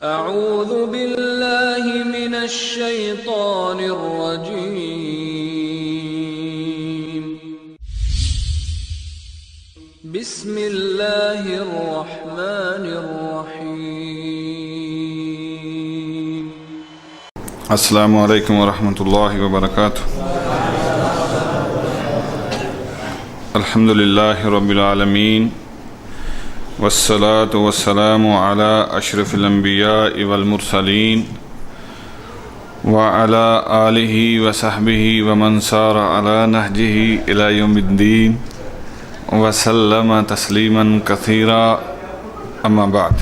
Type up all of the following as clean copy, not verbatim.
اعوذ باللہ من الشیطان الرجیم بسم اللہ الرحمن الرحیم السلام علیکم ورحمۃ اللہ وبرکاتہ۔ الحمد للہ رب العالمین والصلاة والسلام على اشرف الانبیاء والمرسلین وعلى آلہ وصحبہ ومن سار على نہجہ الی یوم الدین وسلم تسلیما کثیرا، اما بعد۔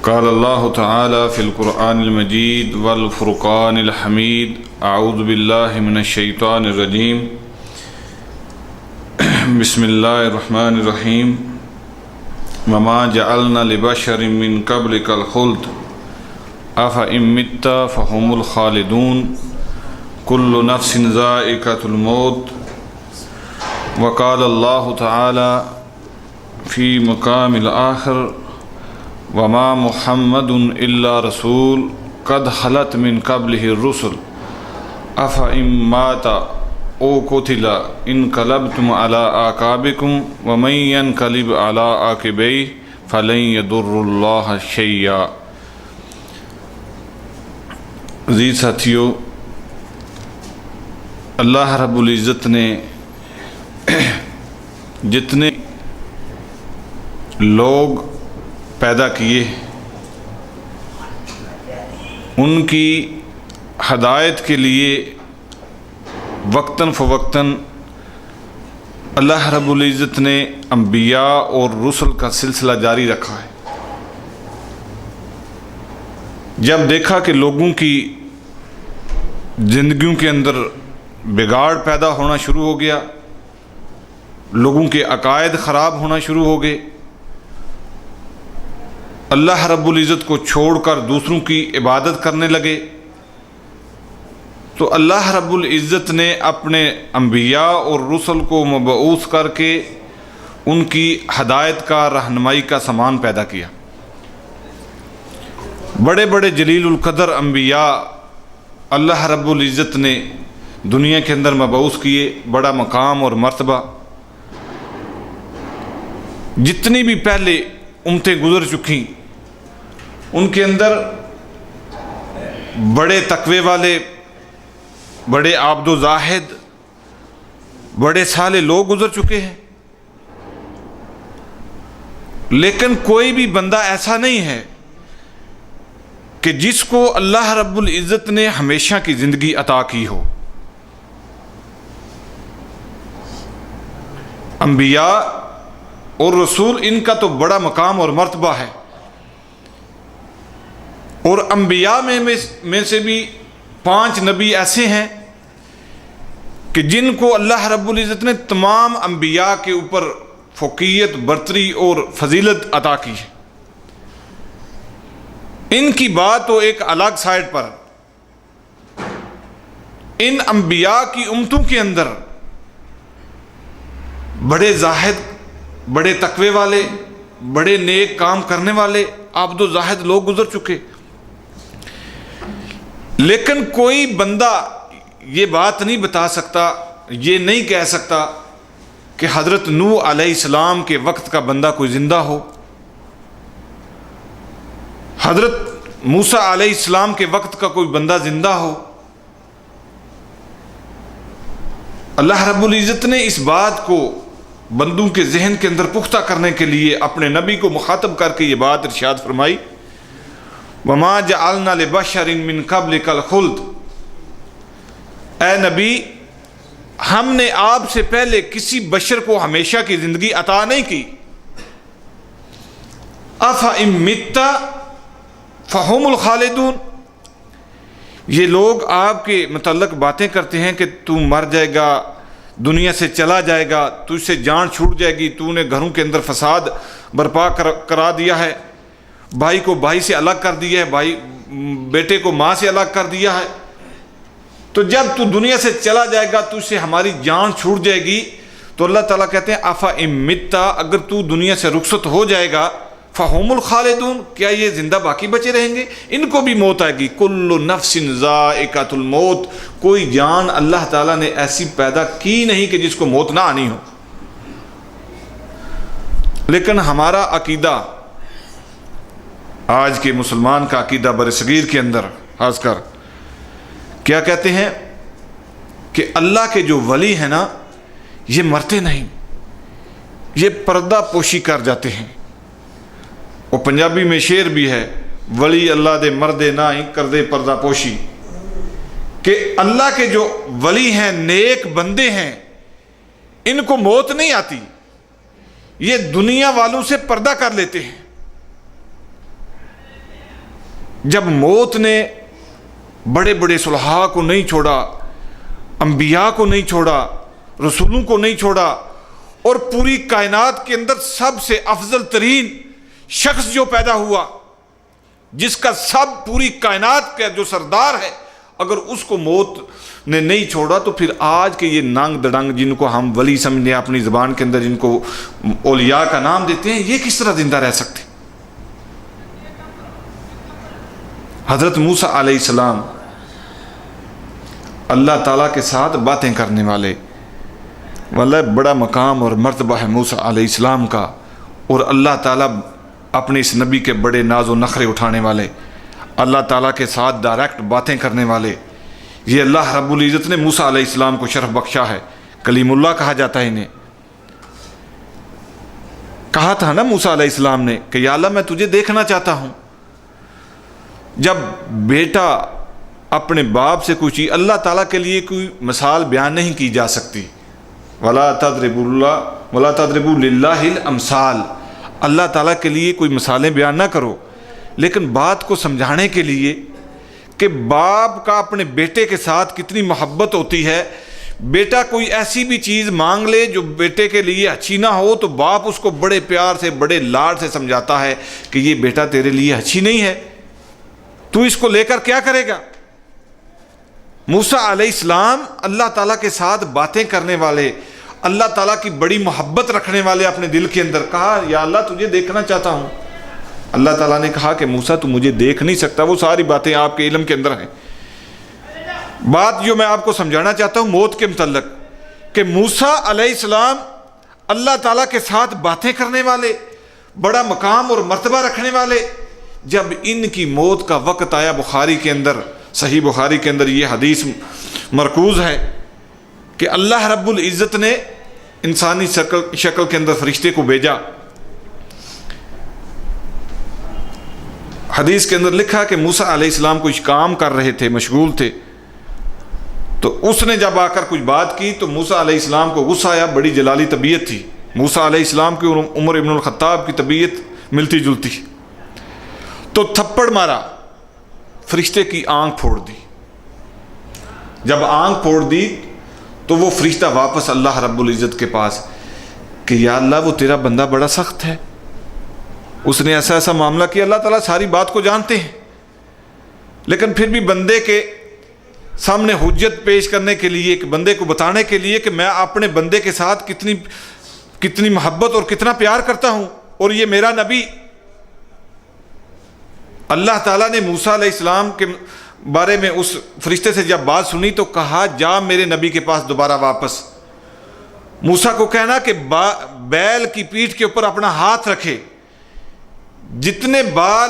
قال اللہ تعالی فی القرآن المجید والفرقان الحمید، اعوذ باللہ من الشیطان الرجیم، بسم اللہ الرحمن الرحیم۔ وما جعلنا لبشر من قبلک الخلد افإن مت فهم الخالدون کل نفس ذائقۃ الموت۔ وقال اللہ تعالی فی مقام الآخر وما محمد الا رسول قد خلت من قبلہ الرسل افإن مات او قتل انقلبتم على اعقابکم ومن ينقلب على عاقبیہ فلن يضر اللہ شیئا۔ عزیز ساتھیو، اللہ رب العزت نے جتنے لوگ پیدا کیے ان کی ہدایت کے لیے وقتاً فوقتاً اللہ رب العزت نے انبیاء اور رسل کا سلسلہ جاری رکھا ہے۔ جب دیکھا کہ لوگوں کی زندگیوں کے اندر بگاڑ پیدا ہونا شروع ہو گیا، لوگوں کے عقائد خراب ہونا شروع ہو گئے، اللہ رب العزت کو چھوڑ کر دوسروں کی عبادت کرنے لگے، تو اللہ رب العزت نے اپنے انبیاء اور رسل کو مبعوث کر کے ان کی ہدایت کا، رہنمائی کا سامان پیدا کیا۔ بڑے بڑے جلیل القدر انبیاء اللہ رب العزت نے دنیا کے اندر مبعوث کیے، بڑا مقام اور مرتبہ۔ جتنی بھی پہلے امتیں گزر چکی ان کے اندر بڑے تقوی والے، بڑے عابد و زاہد، بڑے صالح لوگ گزر چکے ہیں، لیکن کوئی بھی بندہ ایسا نہیں ہے کہ جس کو اللہ رب العزت نے ہمیشہ کی زندگی عطا کی ہو۔ انبیاء اور رسول ان کا تو بڑا مقام اور مرتبہ ہے، اور انبیاء میں سے بھی 5 نبی ایسے ہیں کہ جن کو اللہ رب العزت نے تمام انبیاء کے اوپر فوقیت، برتری اور فضیلت عطا کی ہے۔ ان کی بات تو ایک الگ سائٹ پر، ان انبیاء کی امتوں کے اندر بڑے زاہد، بڑے تقوی والے، بڑے نیک کام کرنے والے عابد و زاہد لوگ گزر چکے، لیکن کوئی بندہ یہ بات نہیں بتا سکتا، یہ نہیں کہہ سکتا کہ حضرت نوح علیہ السلام کے وقت کا بندہ کوئی زندہ ہو، حضرت موسیٰ علیہ السلام کے وقت کا کوئی بندہ زندہ ہو۔ اللہ رب العزت نے اس بات کو بندوں کے ذہن کے اندر پختہ کرنے کے لیے اپنے نبی کو مخاطب کر کے یہ بات ارشاد فرمائی، وَمَا جَعَلْنَا لِبَشَرٍ مِّن قَبْلِكَ الْخُلْدَ۔ اے نبی، ہم نے آپ سے پہلے کسی بشر کو ہمیشہ کی زندگی عطا نہیں کی۔ أَفَإِن مِتَّ فَهُمُ الْخَالِدُونَ۔ یہ لوگ آپ کے متعلق باتیں کرتے ہیں کہ تو مر جائے گا، دنیا سے چلا جائے گا، تجھ سے جان چھوٹ جائے گی، تو نے گھروں کے اندر فساد برپا کرا دیا ہے، بھائی کو بھائی سے الگ کر دیا ہے، بھائی بیٹے کو ماں سے الگ کر دیا ہے، تو جب تو دنیا سے چلا جائے گا، تجھ سے ہماری جان چھوٹ جائے گی، تو اللہ تعالیٰ کہتے ہیں افا امتا، اگر تو دنیا سے رخصت ہو جائے گا، فہم الخالدون، کیا یہ زندہ باقی بچے رہیں گے؟ ان کو بھی موت آئے گی۔ کل نفس ذائقۃ الموت، کوئی جان اللہ تعالیٰ نے ایسی پیدا کی نہیں کہ جس کو موت نہ آنی ہو۔ لیکن ہمارا عقیدہ، آج کے مسلمان کا عقیدہ برصغیر کے اندر خاص کر کیا کہتے ہیں کہ اللہ کے جو ولی ہیں نا یہ مرتے نہیں، یہ پردہ پوشی کر جاتے ہیں۔ وہ پنجابی میں شعر بھی ہے، ولی اللہ دے مردے نہ ہی کر دے پردہ پوشی، کہ اللہ کے جو ولی ہیں، نیک بندے ہیں، ان کو موت نہیں آتی، یہ دنیا والوں سے پردہ کر لیتے ہیں۔ جب موت نے بڑے بڑے صلحاء کو نہیں چھوڑا، انبیاء کو نہیں چھوڑا، رسولوں کو نہیں چھوڑا، اور پوری کائنات کے اندر سب سے افضل ترین شخص جو پیدا ہوا، جس کا سب پوری کائنات کا جو سردار ہے، اگر اس کو موت نے نہیں چھوڑا تو پھر آج کے یہ ننگ دڑنگ جن کو ہم ولی سمجھتے ہیں اپنی زبان کے اندر، جن کو اولیاء کا نام دیتے ہیں، یہ کس طرح زندہ رہ سکتے؟ حضرت موسیٰ علیہ السلام اللہ تعالیٰ کے ساتھ باتیں کرنے والے، واللہ بڑا مقام اور مرتبہ ہے موسیٰ علیہ السلام کا، اور اللہ تعالیٰ اپنے اس نبی کے بڑے ناز و نخرے اٹھانے والے، اللہ تعالیٰ کے ساتھ ڈائریکٹ باتیں کرنے والے، یہ اللہ رب العزت نے موسیٰ علیہ السلام کو شرف بخشا ہے۔ کلیم اللہ کہا جاتا ہے انہیں۔ کہا تھا نا موسیٰ علیہ السلام نے کہ یا اللہ میں تجھے دیکھنا چاہتا ہوں۔ جب بیٹا اپنے باپ سے کوئی چیز، اللہ تعالیٰ کے لیے کوئی مثال بیان نہیں کی جا سکتی، وَلَا تَضْرِبُوا لِلَّهِ الْأَمْثَالَ، اللہ تعالیٰ کے لیے کوئی مثالیں بیان نہ کرو، لیکن بات کو سمجھانے کے لیے کہ باپ کا اپنے بیٹے کے ساتھ کتنی محبت ہوتی ہے۔ بیٹا کوئی ایسی بھی چیز مانگ لے جو بیٹے کے لیے اچھی نہ ہو تو باپ اس کو بڑے پیار سے، بڑے لاڈ سے سمجھاتا ہے کہ یہ بیٹا تیرے لیے اچھی نہیں ہے، تو اس کو لے کر کیا کرے گا؟ موسیٰ علیہ السلام اللہ تعالیٰ کے ساتھ باتیں کرنے والے، اللہ تعالیٰ کی بڑی محبت رکھنے والے اپنے دل کے اندر، کہا یا اللہ تجھے دیکھنا چاہتا ہوں۔ اللہ تعالیٰ نے کہا کہ موسیٰ تو مجھے دیکھ نہیں سکتا، وہ ساری باتیں آپ کے علم کے اندر ہیں۔ بات جو میں آپ کو سمجھانا چاہتا ہوں موت کے متعلق، کہ موسیٰ علیہ السلام اللہ تعالیٰ کے ساتھ باتیں کرنے والے، بڑا مقام اور مرتبہ رکھنے والے، جب ان کی موت کا وقت آیا، بخاری کے اندر، صحیح بخاری کے اندر یہ حدیث مرکوز ہے کہ اللہ رب العزت نے انسانی شکل کے اندر فرشتے کو بھیجا۔ حدیث کے اندر لکھا کہ موسیٰ علیہ السلام کچھ کام کر رہے تھے، مشغول تھے، تو اس نے جب آ کر کچھ بات کی تو موسیٰ علیہ السلام کو غصہ آیا، بڑی جلالی طبیعت تھی موسیٰ علیہ السلام کی، عمر ابن الخطاب کی طبیعت ملتی جلتی، تو تھپڑ مارا، فرشتے کی آنکھ پھوڑ دی۔ جب آنکھ پھوڑ دی تو وہ فرشتہ واپس اللہ رب العزت کے پاس کہ یا اللہ وہ تیرا بندہ بڑا سخت ہے، اس نے ایسا ایسا معاملہ کیا۔ اللہ تعالیٰ ساری بات کو جانتے ہیں، لیکن پھر بھی بندے کے سامنے حجت پیش کرنے کے لیے، کہ بندے کو بتانے کے لیے کہ میں اپنے بندے کے ساتھ کتنی محبت اور کتنا پیار کرتا ہوں، اور یہ میرا نبی۔ اللہ تعالیٰ نے موسیٰ علیہ السلام کے بارے میں اس فرشتے سے جب بات سنی تو کہا جا میرے نبی کے پاس دوبارہ واپس۔ موسیٰ کو کہنا کہ بیل کی پیٹھ کے اوپر اپنا ہاتھ رکھے، جتنے بال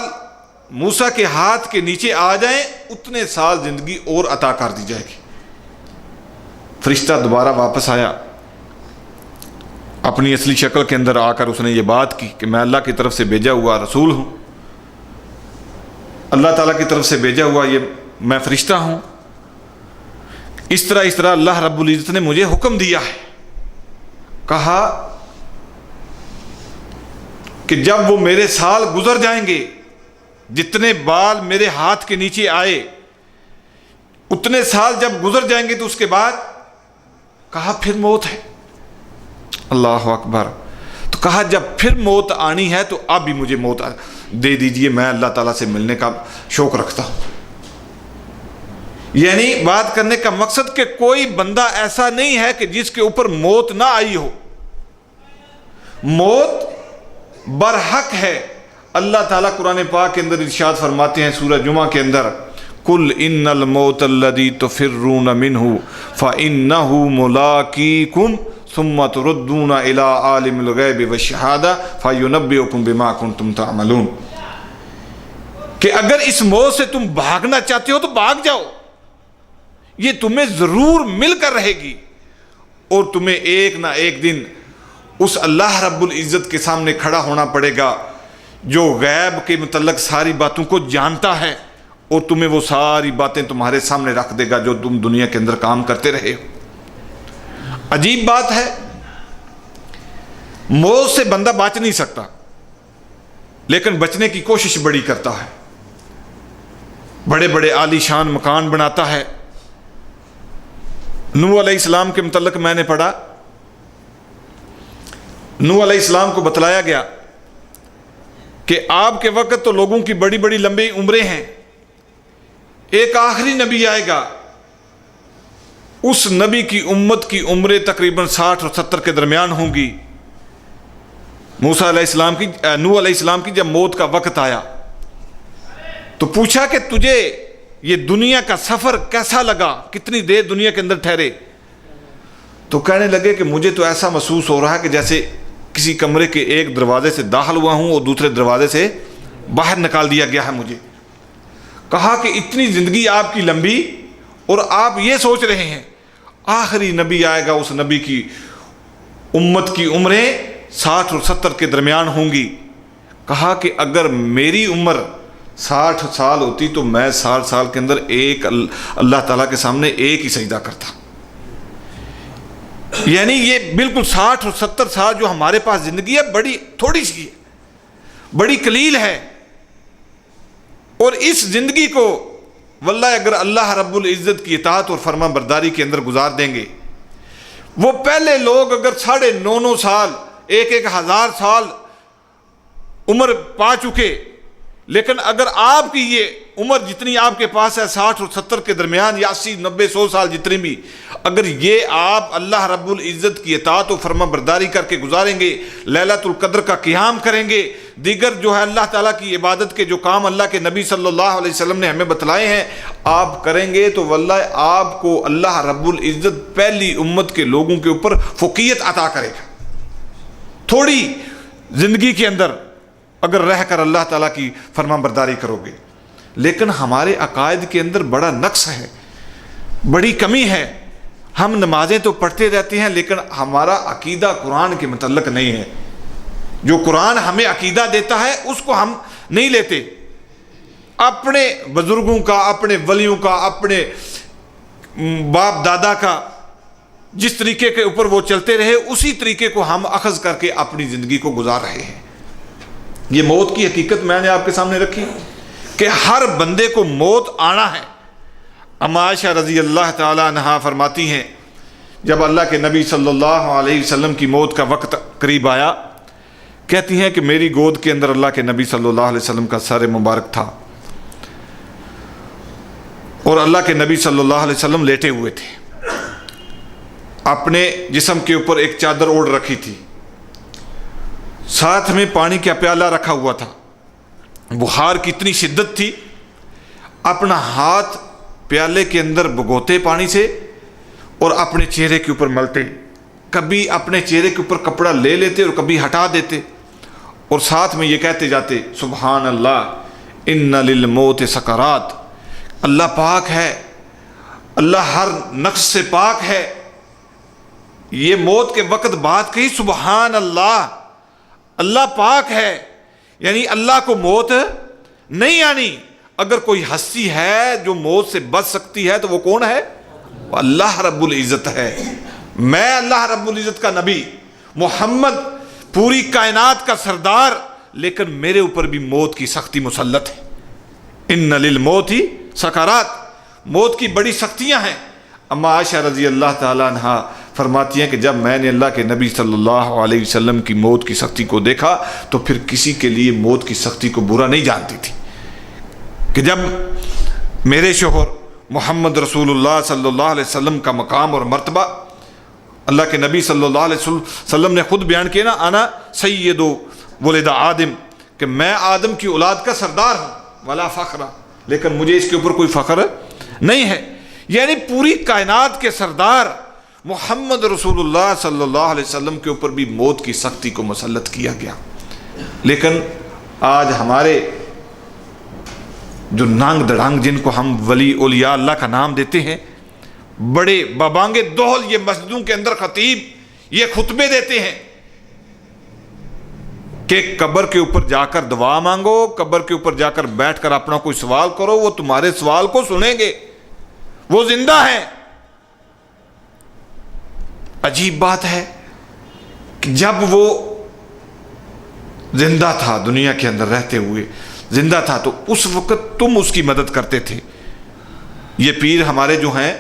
موسیٰ کے ہاتھ کے نیچے آ جائیں اتنے سال زندگی اور عطا کر دی جائے گی۔ فرشتہ دوبارہ واپس آیا، اپنی اصلی شکل کے اندر آ کر اس نے یہ بات کی کہ میں اللہ کی طرف سے بھیجا ہوا رسول ہوں، اللہ تعالیٰ کی طرف سے بھیجا ہوا یہ میں فرشتہ ہوں، اس طرح اللہ رب العزت نے مجھے حکم دیا ہے۔ کہا کہ جب وہ میرے سال گزر جائیں گے، جتنے بال میرے ہاتھ کے نیچے آئے اتنے سال جب گزر جائیں گے تو اس کے بعد کہا پھر موت ہے۔ اللہ اکبر۔ تو کہا جب پھر موت آنی ہے تو اب بھی مجھے موت دے دیجئے، میں اللہ تعالیٰ سے ملنے کا شوق رکھتا ہوں۔ یعنی بات کرنے کا مقصد کہ کوئی بندہ ایسا نہیں ہے کہ جس کے اوپر موت نہ آئی ہو، موت برحق ہے، اللہ تعالیٰ قرآن پاک کے اندر ارشاد فرماتے ہیں سورہ جمعہ کے اندر، قُلْ إِنَّ الْمَوْتَ الَّذِي تُفِرُّونَ مِنْهُ فَإِنَّهُ مُلَاقِيكُمْ ثُمَّ تُرَدُّونَ إِلَىٰ عَالِمِ الْغَيْبِ وَالشَّهَادَةِ فَيُنَبِّئُكُم بِمَا كُنتُمْ تَعْمَلُونَ، کہ اگر اس موت سے تم بھاگنا چاہتے ہو تو بھاگ جاؤ، یہ تمہیں ضرور مل کر رہے گی، اور تمہیں ایک نہ ایک دن اس اللہ رب العزت کے سامنے کھڑا ہونا پڑے گا جو غیب کے متعلق ساری باتوں کو جانتا ہے، اور تمہیں وہ ساری باتیں تمہارے سامنے رکھ دے گا جو تم دنیا کے اندر کام کرتے رہے ہو۔ عجیب بات ہے، موت سے بندہ بچ نہیں سکتا، لیکن بچنے کی کوشش بڑی کرتا ہے، بڑے بڑے عالی شان مکان بناتا ہے۔ نوح علیہ السلام کے متعلق میں نے پڑھا، نوح علیہ السلام کو بتلایا گیا کہ آپ کے وقت تو لوگوں کی بڑی بڑی لمبی عمریں ہیں، ایک آخری نبی آئے گا، اس نبی کی امت کی عمریں تقریباً 60 اور 70 کے درمیان ہوں گی۔ موسیٰ علیہ السلام کی نوح علیہ السلام کی جب موت کا وقت آیا تو پوچھا کہ تجھے یہ دنیا کا سفر کیسا لگا، کتنی دیر دنیا کے اندر ٹھہرے؟ تو کہنے لگے کہ مجھے تو ایسا محسوس ہو رہا ہے کہ جیسے کسی کمرے کے ایک دروازے سے داخل ہوا ہوں اور دوسرے دروازے سے باہر نکال دیا گیا ہے مجھے۔ کہا کہ اتنی زندگی آپ کی لمبی، اور آپ یہ سوچ رہے ہیں آخری نبی آئے گا، اس نبی کی امت کی عمریں 60 اور 70 کے درمیان ہوں گی۔ کہا کہ اگر میری عمر 60 سال ہوتی تو میں 60 سال کے اندر ایک اللہ تعالیٰ کے سامنے ایک ہی سجدہ کرتا۔ یعنی یہ بالکل 60 اور 70 سال جو ہمارے پاس زندگی ہے بڑی تھوڑی سی ہے، بڑی قلیل ہے، اور اس زندگی کو واللہ اگر اللہ رب العزت کی اطاعت اور فرما برداری کے اندر گزار دیں گے، وہ پہلے لوگ اگر 9.5 سال 1,000 سال عمر پا چکے، لیکن اگر آپ کی یہ عمر جتنی آپ کے پاس ہے 60 اور 70 کے درمیان یا 80 90 100 سال جتنی بھی، اگر یہ آپ اللہ رب العزت کی اطاعت و فرما برداری کر کے گزاریں گے، لیلۃ القدر کا قیام کریں گے، دیگر جو ہے اللہ تعالیٰ کی عبادت کے جو کام اللہ کے نبی صلی اللہ علیہ وسلم نے ہمیں بتلائے ہیں آپ کریں گے، تو واللہ آپ کو اللہ رب العزت پہلی امت کے لوگوں کے اوپر فوقیت عطا کرے گا۔ تھوڑی زندگی کے اندر اگر رہ کر اللہ تعالیٰ کی فرما برداری کرو گے، لیکن ہمارے عقائد کے اندر بڑا نقص ہے، بڑی کمی ہے۔ ہم نمازیں تو پڑھتے رہتے ہیں لیکن ہمارا عقیدہ قرآن کے متعلق نہیں ہے، جو قرآن ہمیں عقیدہ دیتا ہے اس کو ہم نہیں لیتے۔ اپنے بزرگوں کا، اپنے ولیوں کا، اپنے باپ دادا کا جس طریقے کے اوپر وہ چلتے رہے اسی طریقے کو ہم اخذ کر کے اپنی زندگی کو گزار رہے ہیں۔ یہ موت کی حقیقت میں نے آپ کے سامنے رکھی کہ ہر بندے کو موت آنا ہے۔ اما عائشہ رضی اللہ تعالی عنہا فرماتی ہیں جب اللہ کے نبی صلی اللہ علیہ وسلم کی موت کا وقت قریب آیا، کہتی ہیں کہ میری گود کے اندر اللہ کے نبی صلی اللہ علیہ وسلم کا سر مبارک تھا، اور اللہ کے نبی صلی اللہ علیہ وسلم لیٹے ہوئے تھے، اپنے جسم کے اوپر ایک چادر اوڑھ رکھی تھی، ساتھ میں پانی کا پیالہ رکھا ہوا تھا، بخار کی اتنی شدت تھی، اپنا ہاتھ پیالے کے اندر بھگوتے پانی سے اور اپنے چہرے کے اوپر ملتے، کبھی اپنے چہرے کے اوپر کپڑا لے لیتے اور کبھی ہٹا دیتے، اور ساتھ میں یہ کہتے جاتے سبحان اللہ ان للموت سکرات، اللہ پاک ہے، اللہ ہر نقص سے پاک ہے۔ یہ موت کے وقت بات کہی سبحان اللہ، اللہ پاک ہے، یعنی اللہ کو موت نہیں آنی۔ اگر کوئی ہستی ہے جو موت سے بچ سکتی ہے تو وہ کون ہے؟ وہ اللہ رب العزت ہے۔ میں اللہ رب العزت کا نبی محمد پوری کائنات کا سردار، لیکن میرے اوپر بھی موت کی سختی مسلط ہے۔ ان للموت سکرات، موت کی بڑی سختیاں ہیں۔ اما عائشہ رضی اللہ تعالی عنہا فرماتی ہیں کہ جب میں نے اللہ کے نبی صلی اللہ علیہ وسلم کی موت کی سختی کو دیکھا تو پھر کسی کے لیے موت کی سختی کو برا نہیں جانتی تھی، کہ جب میرے شوہر محمد رسول اللہ صلی اللہ علیہ وسلم کا مقام اور مرتبہ اللہ کے نبی صلی اللہ علیہ وسلم نے خود بیان کیا نا، انا سید ولد آدم، کہ میں آدم کی اولاد کا سردار ہوں، ولا فخر، لیکن مجھے اس کے اوپر کوئی فخر نہیں ہے۔ یعنی پوری کائنات کے سردار محمد رسول اللہ صلی اللہ علیہ وسلم کے اوپر بھی موت کی سختی کو مسلط کیا گیا۔ لیکن آج ہمارے جو نانگ دڑانگ، جن کو ہم ولی اولیاء اللہ کا نام دیتے ہیں، بڑے بابانگ دوہل، یہ مسجدوں کے اندر خطیب یہ خطبے دیتے ہیں کہ قبر کے اوپر جا کر دعا مانگو، قبر کے اوپر جا کر بیٹھ کر اپنا کوئی سوال کرو، وہ تمہارے سوال کو سنیں گے، وہ زندہ ہیں۔ عجیب بات ہے کہ جب وہ زندہ تھا، دنیا کے اندر رہتے ہوئے زندہ تھا، تو اس وقت تم اس کی مدد کرتے تھے۔ یہ پیر ہمارے جو ہیں،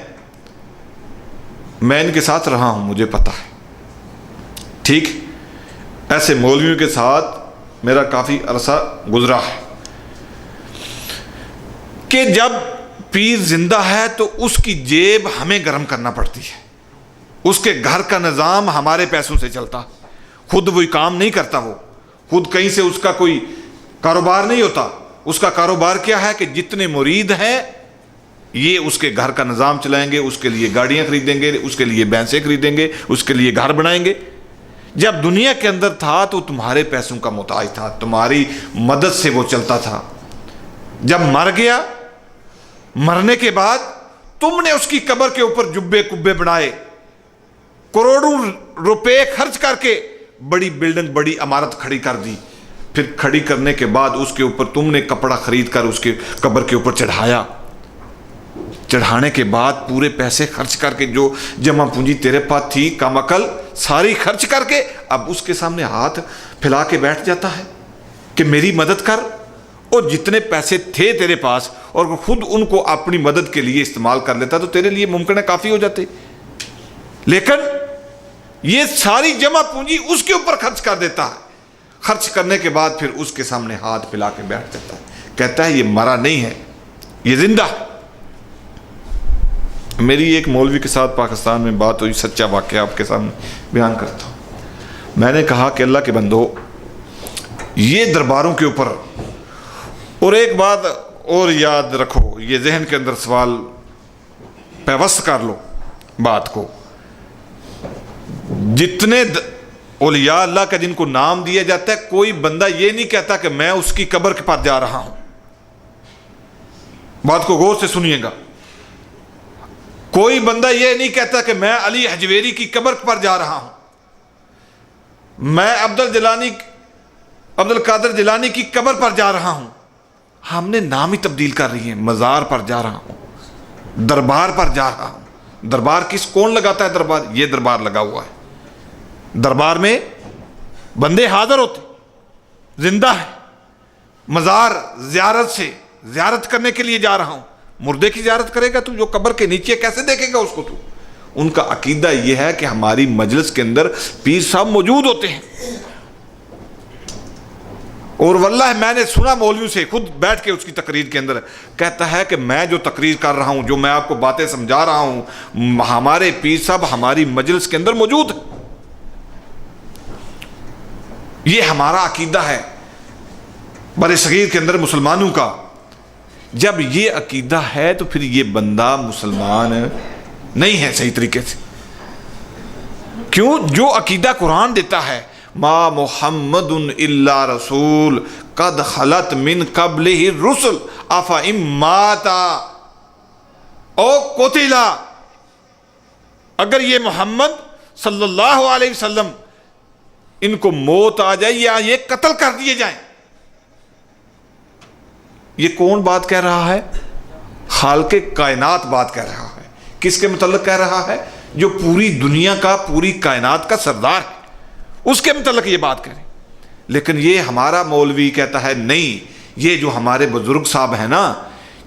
میں ان کے ساتھ رہا ہوں، مجھے پتا ہے، ٹھیک، ایسے مولویوں کے ساتھ میرا کافی عرصہ گزرا ہے کہ جب پیر زندہ ہے تو اس کی جیب ہمیں گرم کرنا پڑتی ہے، اس کے گھر کا نظام ہمارے پیسوں سے چلتا، خود وہی کام نہیں کرتا، وہ خود کہیں سے اس کا کوئی کاروبار نہیں ہوتا۔ اس کا کاروبار کیا ہے کہ جتنے مرید ہیں یہ اس کے گھر کا نظام چلائیں گے، اس کے لیے گاڑیاں خریدیں گے، اس کے لیے بھینسیں خریدیں گے، اس کے لیے گھر بنائیں گے۔ جب دنیا کے اندر تھا تو تمہارے پیسوں کا محتاج تھا، تمہاری مدد سے وہ چلتا تھا۔ جب مر گیا، مرنے کے بعد تم نے اس کی قبر کے اوپر جبے کبے بنائے، کروڑوں روپے خرچ کر کے بڑی بلڈنگ، بڑی عمارت کھڑی کر دی۔ پھر کھڑی کرنے کے بعد اس کے اوپر تم نے کپڑا خرید کر اس کے قبر کے اوپر چڑھایا۔ چڑھانے کے بعد پورے پیسے خرچ کر کے، جو جمع پونجی تیرے پاس تھی کم عقل، ساری خرچ کر کے اب اس کے سامنے ہاتھ پھیلا کے بیٹھ جاتا ہے کہ میری مدد کر۔ اور جتنے پیسے تھے تیرے پاس اور خود ان کو اپنی مدد کے لیے استعمال کر لیتا تو تیرے لیے ممکن ہے کافی ہو جاتے، لیکن یہ ساری جمع پونجی اس کے اوپر خرچ کر دیتا ہے۔ خرچ کرنے کے بعد پھر اس کے سامنے ہاتھ پھیلا کے بیٹھ جاتا ہے، کہتا ہے یہ مرا نہیں ہے، یہ زندہ ہے۔ میری ایک مولوی کے ساتھ پاکستان میں بات ہوئی، سچا واقعہ آپ کے سامنے بیان کرتا ہوں۔ میں نے کہا کہ اللہ کے بندو، یہ درباروں کے اوپر، اور ایک بات اور یاد رکھو، یہ ذہن کے اندر سوال پیوست کر لو بات کو، جتنے اولیاء اللہ کا جن کو نام دیا جاتا ہے، کوئی بندہ یہ نہیں کہتا کہ میں اس کی قبر کے پاس جا رہا ہوں۔ بات کو غور سے سنیے گا، کوئی بندہ یہ نہیں کہتا کہ میں علی حجویری کی قبر پر جا رہا ہوں، میں عبد القادر جیلانی کی قبر پر جا رہا ہوں۔ ہم نے نام ہی تبدیل کر رہی ہیں، مزار پر جا رہا ہوں، دربار پر جا رہا ہوں۔ دربار کون لگاتا ہے؟ دربار، یہ دربار لگا ہوا ہے، دربار میں بندے حاضر ہوتے، زندہ ہے۔ مزار زیارت کرنے کے لیے جا رہا ہوں۔ مردے کی زیارت کرے گا تو جو قبر کے نیچے کیسے دیکھے گا اس کو تو؟ ان کا عقیدہ یہ ہے کہ ہماری مجلس کے اندر پیر صاحب موجود ہوتے ہیں۔ اور واللہ میں نے سنا مولویوں سے، خود بیٹھ کے اس کی تقریر کے اندر کہتا ہے کہ میں جو تقریر کر رہا ہوں، جو میں آپ کو باتیں سمجھا رہا ہوں، ہمارے پیر صاحب ہماری مجلس کے اندر موجود ہیں۔ یہ ہمارا عقیدہ ہے بر صغیر کے اندر مسلمانوں کا۔ جب یہ عقیدہ ہے تو پھر یہ بندہ مسلمان نہیں ہے صحیح طریقے سے۔ کیوں؟ جو عقیدہ قرآن دیتا ہے، ما محمد الا رسول قد خلت من قبلہ الرسل افئن مات او قتل، اگر یہ محمد صلی اللہ علیہ وسلم ان کو موت آ جائے یا یہ قتل کر دیے جائیں۔ یہ کون بات کہہ رہا ہے؟ خالق کائنات بات کہہ رہا ہے۔ کس کے متعلق کہہ رہا ہے؟ جو پوری دنیا کا، پوری کائنات کا سردار ہے، اس کے متعلق یہ بات کریں۔ لیکن یہ ہمارا مولوی کہتا ہے نہیں، یہ جو ہمارے بزرگ صاحب ہیں نا،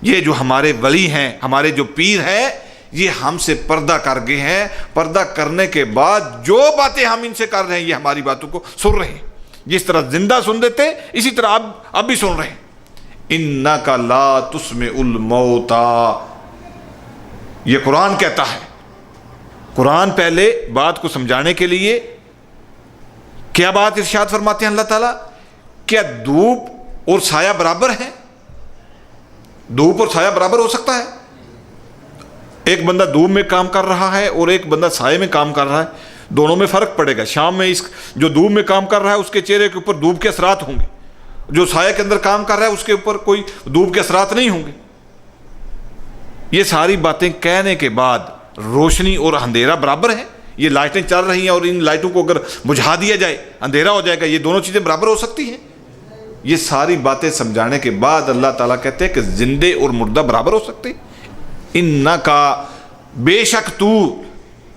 یہ جو ہمارے ولی ہیں، ہمارے جو پیر ہیں، یہ ہم سے پردہ کر گئے ہیں۔ پردہ کرنے کے بعد جو باتیں ہم ان سے کر رہے ہیں، یہ ہماری باتوں کو سن رہے ہیں۔ جس طرح زندہ سن دیتے، اسی طرح اب بھی سن رہے ہیں۔ اِنَّكَ لَا تُسْمِعُ الْمَوْتَى، یہ قرآن کہتا ہے۔ قرآن پہلے بات کو سمجھانے کے لیے کیا بات ارشاد فرماتے ہیں اللہ تعالیٰ کیا دھوپ اور سایہ برابر ہے؟ دھوپ اور سایہ برابر ہو سکتا ہے؟ ایک بندہ دھوپ میں کام کر رہا ہے اور ایک بندہ سائے میں کام کر رہا ہے، دونوں میں فرق پڑے گا۔ شام میں جو دھوپ میں کام کر رہا ہے اس کے چہرے کے اوپر دھوپ کے اثرات ہوں گے، جو سائے کے اندر کام کر رہا ہے اس کے اوپر کوئی دھوپ کے اثرات نہیں ہوں گے۔ یہ ساری باتیں کہنے کے بعد روشنی اور اندھیرا برابر ہے؟ یہ لائٹیں چل رہی ہیں اور ان لائٹوں کو اگر بجھا دیا جائے اندھیرا ہو جائے گا، یہ دونوں چیزیں برابر ہو سکتی ہیں؟ یہ ساری باتیں سمجھانے کے بعد اللہ تعالیٰ کہتے ہیں کہ زندے اور مردہ برابر ہو سکتے؟ انکا، بے شک تو،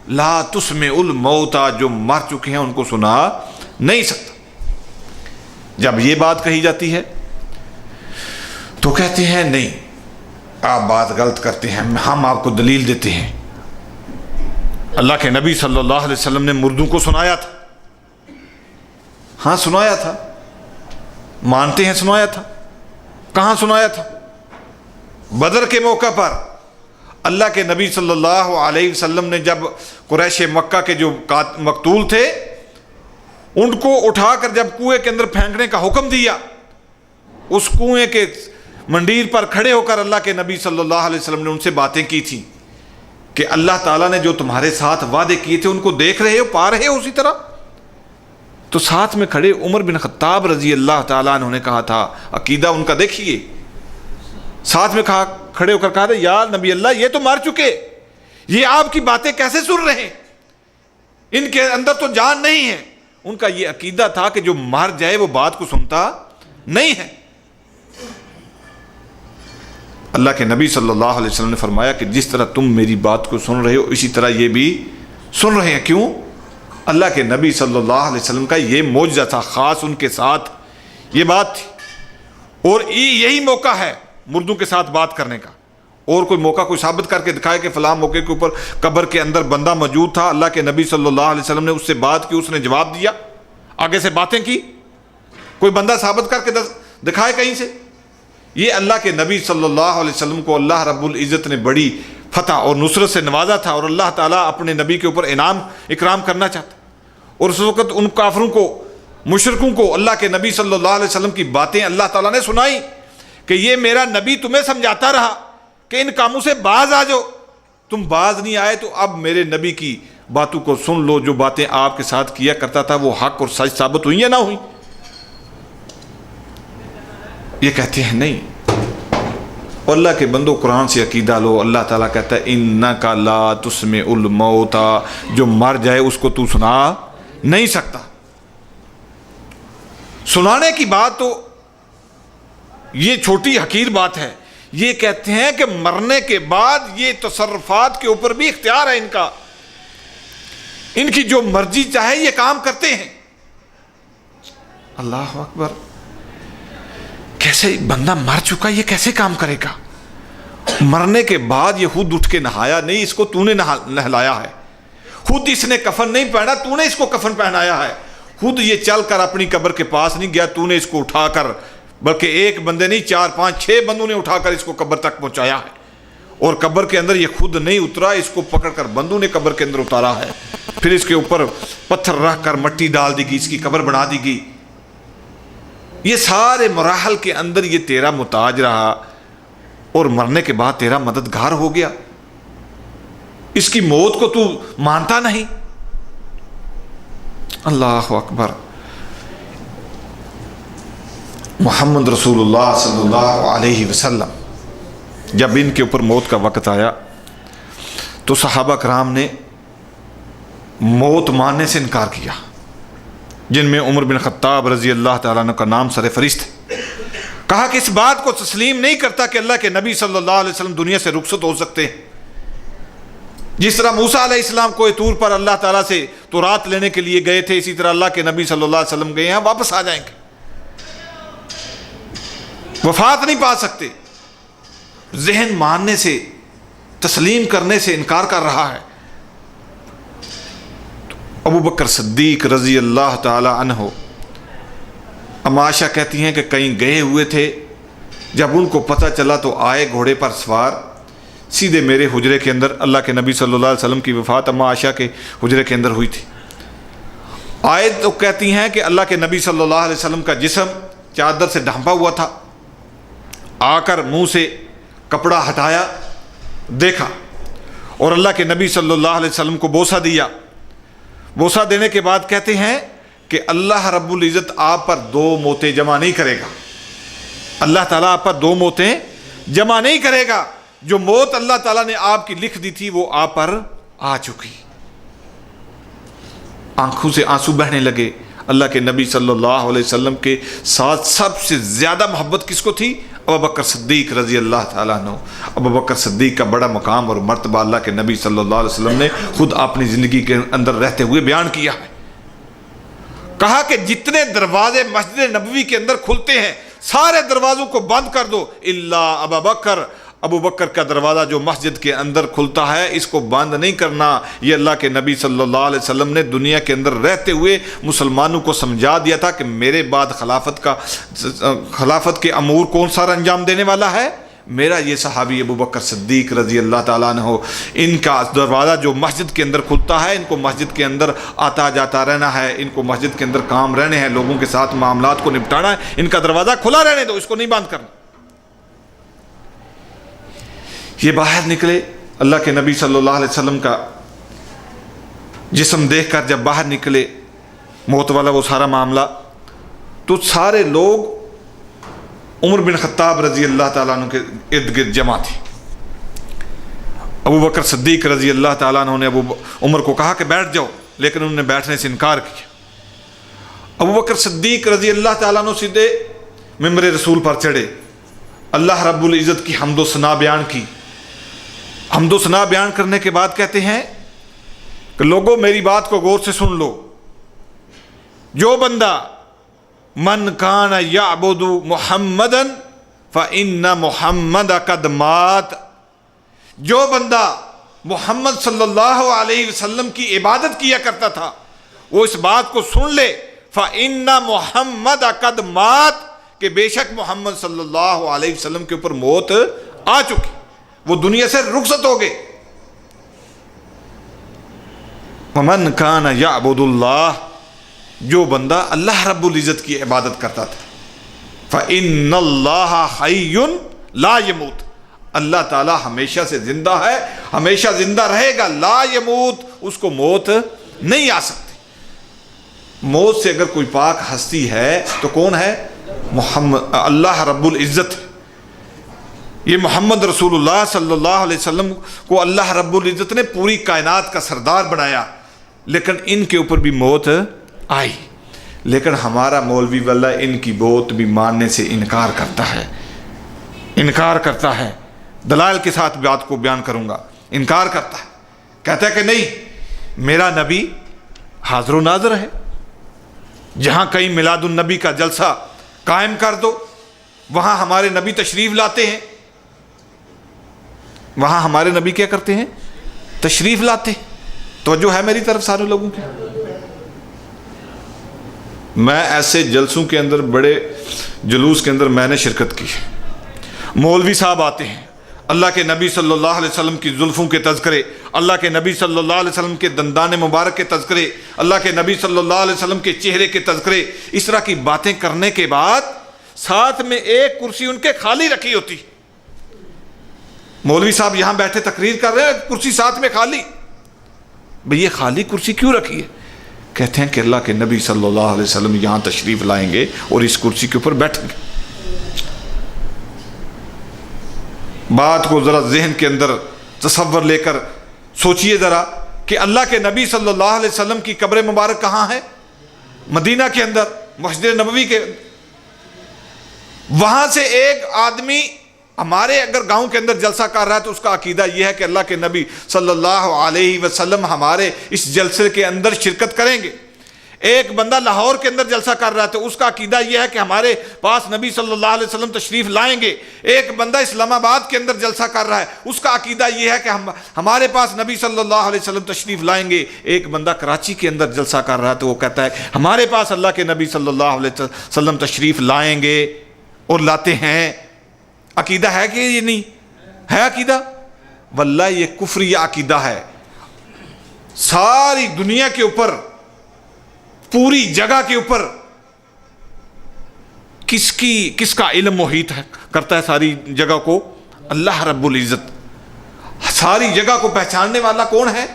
لا تسمع الموتى، جو مر چکے ہیں ان کو سنا نہیں سکتا۔ جب یہ بات کہی جاتی ہے تو کہتے ہیں نہیں، آپ بات غلط کرتے ہیں، ہم آپ کو دلیل دیتے ہیں۔ اللہ کے نبی صلی اللہ علیہ وسلم نے مردوں کو سنایا تھا، ہاں سنایا تھا، مانتے ہیں سنایا تھا۔ کہاں سنایا تھا؟ بدر کے موقع پر اللہ کے نبی صلی اللہ علیہ وسلم نے جب قریش مکہ کے جو مقتول تھے ان کو اٹھا کر جب کنویں کے اندر پھینکنے کا حکم دیا، اس کنویں کے منڈیر پر کھڑے ہو کر اللہ کے نبی صلی اللہ علیہ وسلم نے ان سے باتیں کی تھیں کہ اللہ تعالیٰ نے جو تمہارے ساتھ وعدے کیے تھے ان کو دیکھ رہے ہو، پا رہے ہو اسی طرح؟ تو ساتھ میں کھڑے عمر بن خطاب رضی اللہ تعالیٰ عنہ نے کہا تھا، عقیدہ ان کا دیکھیے، ساتھ میں کھڑے ہو کر کہا تھا یا نبی اللہ یہ تو مر چکے، یہ آپ کی باتیں کیسے سن رہے ہیں؟ ان کے اندر تو جان نہیں ہے۔ ان کا یہ عقیدہ تھا کہ جو مر جائے وہ بات کو سنتا نہیں ہے۔ اللہ کے نبی صلی اللہ علیہ وسلم نے فرمایا کہ جس طرح تم میری بات کو سن رہے ہو اسی طرح یہ بھی سن رہے ہیں۔ کیوں؟ اللہ کے نبی صلی اللہ علیہ وسلم کا یہ معجزہ تھا، خاص ان کے ساتھ یہ بات تھی، اور یہی موقع ہے مردوں کے ساتھ بات کرنے کا۔ اور کوئی موقع کوئی ثابت کر کے دکھائے کہ فلاں موقع کے اوپر قبر کے اندر بندہ موجود تھا، اللہ کے نبی صلی اللہ علیہ وسلم نے اس سے بات کی، اس نے جواب دیا، آگے سے باتیں کی، کوئی بندہ ثابت کر کے دکھائے کہیں سے؟ یہ اللہ کے نبی صلی اللہ علیہ وسلم کو اللہ رب العزت نے بڑی فتح اور نصرت سے نوازا تھا، اور اللہ تعالیٰ اپنے نبی کے اوپر انعام اکرام کرنا چاہتا، اور اس وقت ان کافروں کو، مشرکوں کو اللہ کے نبی صلی اللہ علیہ وسلم کی باتیں اللہ تعالیٰ نے سنائی کہ یہ میرا نبی تمہیں سمجھاتا رہا کہ ان کاموں سے باز آ جاؤ، تم باز نہیں آئے تو اب میرے نبی کی باتوں کو سن لو، جو باتیں آپ کے ساتھ کیا کرتا تھا وہ حق اور سچ ثابت ہوئی یا نہ ہوئی؟ یہ کہتے ہیں نہیں، اور اللہ کے بندو قرآن سے عقیدہ لو، اللہ تعالیٰ کہتا ہے انکا لا تسمع الموتى، جو مر جائے اس کو تو سنا نہیں سکتا۔ سنانے کی بات تو یہ چھوٹی حقیر بات ہے، یہ کہتے ہیں کہ مرنے کے بعد یہ تصرفات کے اوپر بھی اختیار ہے ان کا، ان کی جو مرضی چاہے یہ کام کرتے ہیں۔ اللہ اکبر، کیسے بندہ مر چکا یہ کیسے کام کرے گا؟ مرنے کے بعد یہ خود اٹھ کے نہایا نہیں، اس کو تو نے نہلایا ہے، خود اس نے کفن نہیں پہنا، تو نے اس کو کفن پہنایا ہے، خود یہ چل کر اپنی قبر کے پاس نہیں گیا، تو نے اس کو اٹھا کر، بلکہ ایک بندے نہیں 4 5 6 بندوں نے اٹھا کر اس کو قبر تک پہنچایا ہے، اور قبر کے اندر یہ خود نہیں اترا، اس کو پکڑ کر بندوں نے قبر کے اندر اتارا ہے، پھر اس کے اوپر پتھر رکھ کر مٹی ڈال دی گئی، اس کی قبر بنا دی گئی۔ یہ سارے مراحل کے اندر یہ تیرا محتاج رہا اور مرنے کے بعد تیرا مددگار ہو گیا، اس کی موت کو تو مانتا نہیں۔ اللہ اکبر۔ محمد رسول اللہ صلی اللہ علیہ وسلم جب ان کے اوپر موت کا وقت آیا تو صحابہ کرام نے موت ماننے سے انکار کیا، جن میں عمر بن خطاب رضی اللہ تعالیٰ عنہ کا نام سر فہرست ہے۔ کہا کہ اس بات کو تسلیم نہیں کرتا کہ اللہ کے نبی صلی اللہ علیہ وسلم دنیا سے رخصت ہو سکتے ہیں، جس طرح موسیٰ علیہ السلام کوہ طور پر اللہ تعالیٰ سے تورات لینے کے لیے گئے تھے، اسی طرح اللہ کے نبی صلی اللہ علیہ وسلم گئے ہیں، واپس آ جائیں گے، وفات نہیں پا سکتے۔ ذہن ماننے سے، تسلیم کرنے سے انکار کر رہا ہے۔ ابو بکر صدیق رضی اللہ تعالی عنہ، عائشہ کہتی ہیں کہ کہیں گئے ہوئے تھے، جب ان کو پتہ چلا تو آئے گھوڑے پر سوار سیدھے میرے حجرے کے اندر، اللہ کے نبی صلی اللہ علیہ وسلم کی وفات عائشہ کے حجرے کے اندر ہوئی تھی۔ آئے تو کہتی ہیں کہ اللہ کے نبی صلی اللہ علیہ وسلم کا جسم چادر سے ڈھانپا ہوا تھا، آ کر منہ سے کپڑا ہٹایا، دیکھا اور اللہ کے نبی صلی اللہ علیہ وسلم کو بوسہ دیا۔ بوسہ دینے کے بعد کہتے ہیں کہ اللہ رب العزت آپ پر 2 موتیں جمع نہیں کرے گا، اللہ تعالیٰ آپ پر 2 موتیں جمع نہیں کرے گا۔ جو موت اللہ تعالیٰ نے آپ کی لکھ دی تھی وہ آپ پر آ چکی۔ آنکھوں سے آنسو بہنے لگے۔ اللہ کے نبی صلی اللہ علیہ وسلم کے ساتھ سب سے زیادہ محبت کس کو تھی؟ ابوبکر صدیق رضی اللہ تعالیٰ عنہ۔ ابوبکر صدیق کا بڑا مقام اور مرتبہ اللہ کے نبی صلی اللہ علیہ وسلم نے خود اپنی زندگی کے اندر رہتے ہوئے بیان کیا ہے۔ کہا کہ جتنے دروازے مسجد نبوی کے اندر کھلتے ہیں سارے دروازوں کو بند کر دو الا ابوبکر، ابو بکر کا دروازہ جو مسجد کے اندر کھلتا ہے اس کو بند نہیں کرنا۔ یہ اللہ کے نبی صلی اللہ علیہ وسلم نے دنیا کے اندر رہتے ہوئے مسلمانوں کو سمجھا دیا تھا کہ میرے بعد خلافت کے امور کون سا انجام دینے والا ہے؟ میرا یہ صحابی ابو بکر صدیق رضی اللہ تعالیٰ عنہ۔ ان کا دروازہ جو مسجد کے اندر کھلتا ہے، ان کو مسجد کے اندر آتا جاتا رہنا ہے، ان کو مسجد کے اندر کام رہنے ہیں، لوگوں کے ساتھ معاملات کو نپٹانا ہے، ان کا دروازہ کھلا رہنے دو، اس کو نہیں بند کرنا۔ یہ باہر نکلے، اللہ کے نبی صلی اللہ علیہ وسلم کا جسم دیکھ کر جب باہر نکلے، موت والا وہ سارا معاملہ، تو سارے لوگ عمر بن خطاب رضی اللہ تعالیٰ عنہ کے ارد گرد جمع تھے۔ ابو بکر صدیق رضی اللہ تعالیٰ عنہ نے عمر کو کہا کہ بیٹھ جاؤ، لیکن انہوں نے بیٹھنے سے انکار کیا۔ ابو بکر صدیق رضی اللہ تعالیٰ عنہ سیدھے ممبر رسول پر چڑھے، اللہ رب العزت کی حمد و ثنا بیان کی۔ حمد و ثنا بیان کرنے کے بعد کہتے ہیں کہ لوگوں میری بات کو غور سے سن لو، جو بندہ من کان یعبد محمدا فإن محمد قد مات، جو بندہ محمد صلی اللہ علیہ وسلم کی عبادت کیا کرتا تھا وہ اس بات کو سن لے، فإن محمد قد مات، کہ بے شک محمد صلی اللہ علیہ وسلم کے اوپر موت آ چکی، وہ دنیا سے رخصت ہو گئے۔ ومن کان یعبد اللہ، جو بندہ اللہ رب العزت کی عبادت کرتا تھا، فإن اللہ حی لا یموت، اللہ تعالیٰ ہمیشہ سے زندہ ہے، ہمیشہ زندہ رہے گا، لا یموت، اس کو موت نہیں آ سکتی۔ موت سے اگر کوئی پاک ہستی ہے تو کون ہے؟ محمد، اللہ رب العزت۔ یہ محمد رسول اللہ صلی اللہ علیہ وسلم کو اللہ رب العزت نے پوری کائنات کا سردار بنایا، لیکن ان کے اوپر بھی موت آئی، لیکن ہمارا مولوی واللہ ان کی موت بھی ماننے سے انکار کرتا ہے، دلائل کے ساتھ بات کو بیان کروں گا۔ انکار کرتا ہے، کہتا ہے کہ نہیں، میرا نبی حاضر و ناظر ہے، جہاں کہیں میلاد النبی کا جلسہ قائم کر دو وہاں ہمارے نبی تشریف لاتے ہیں، وہاں ہمارے نبی کیا کرتے ہیں؟ تشریف لاتے ہیں۔ توجہ ہے میری طرف سارے لوگوں کی؟ میں ایسے جلسوں کے اندر، بڑے جلوس کے اندر میں نے شرکت کی، مولوی صاحب آتے ہیں، اللہ کے نبی صلی اللہ علیہ وسلم کی زلفوں کے تذکرے، اللہ کے نبی صلی اللہ علیہ وسلم کے دندان مبارک کے تذکرے، اللہ کے نبی صلی اللہ علیہ وسلم کے چہرے کے تذکرے، اس طرح کی باتیں کرنے کے بعد ساتھ میں ایک کرسی ان کے خالی رکھی ہوتی۔ مولوی صاحب یہاں بیٹھے تقریر کر رہے ہیں، کرسی ساتھ میں خالی، بھئی یہ خالی کرسی کیوں رکھی ہے؟ کہتے ہیں کہ اللہ کے نبی صلی اللہ علیہ وسلم یہاں تشریف لائیں گے اور اس کرسی کے اوپر بیٹھیں گے۔ بات کو ذرا ذہن کے اندر تصور لے کر سوچئے ذرا کہ اللہ کے نبی صلی اللہ علیہ وسلم کی قبر مبارک کہاں ہے؟ مدینہ کے اندر، مسجد نبوی کے اندر۔ وہاں سے ایک آدمی ہمارے اگر گاؤں کے اندر جلسہ کر رہا ہے تو اس کا عقیدہ یہ ہے کہ اللہ کے نبی صلی اللہ علیہ وسلم ہمارے اس جلسے کے اندر شرکت کریں گے۔ ایک بندہ لاہور کے اندر جلسہ کر رہا ہے تو اس کا عقیدہ یہ ہے کہ ہمارے پاس نبی صلی اللہ علیہ وسلم تشریف لائیں گے۔ ایک بندہ اسلام آباد کے اندر جلسہ کر رہا ہے، اس کا عقیدہ یہ ہے کہ ہمارے پاس نبی صلی اللہ علیہ وسلم تشریف لائیں گے۔ ایک بندہ کراچی کے اندر جلسہ کر رہا ہے تو وہ کہتا ہے ہمارے پاس اللہ کے نبی صلی اللہ علیہ وسلم تشریف لائیں گے اور لاتے ہیں۔ عقیدہ ہے کہ یہ نہیں ہے عقیدہ؟ واللہ یہ کفری عقیدہ ہے۔ ساری دنیا کے اوپر، پوری جگہ کے اوپر کس کا علم محیط ہے کرتا ہے ساری جگہ کو؟ اللہ رب العزت. ساری جگہ کو پہچاننے والا کون ہے؟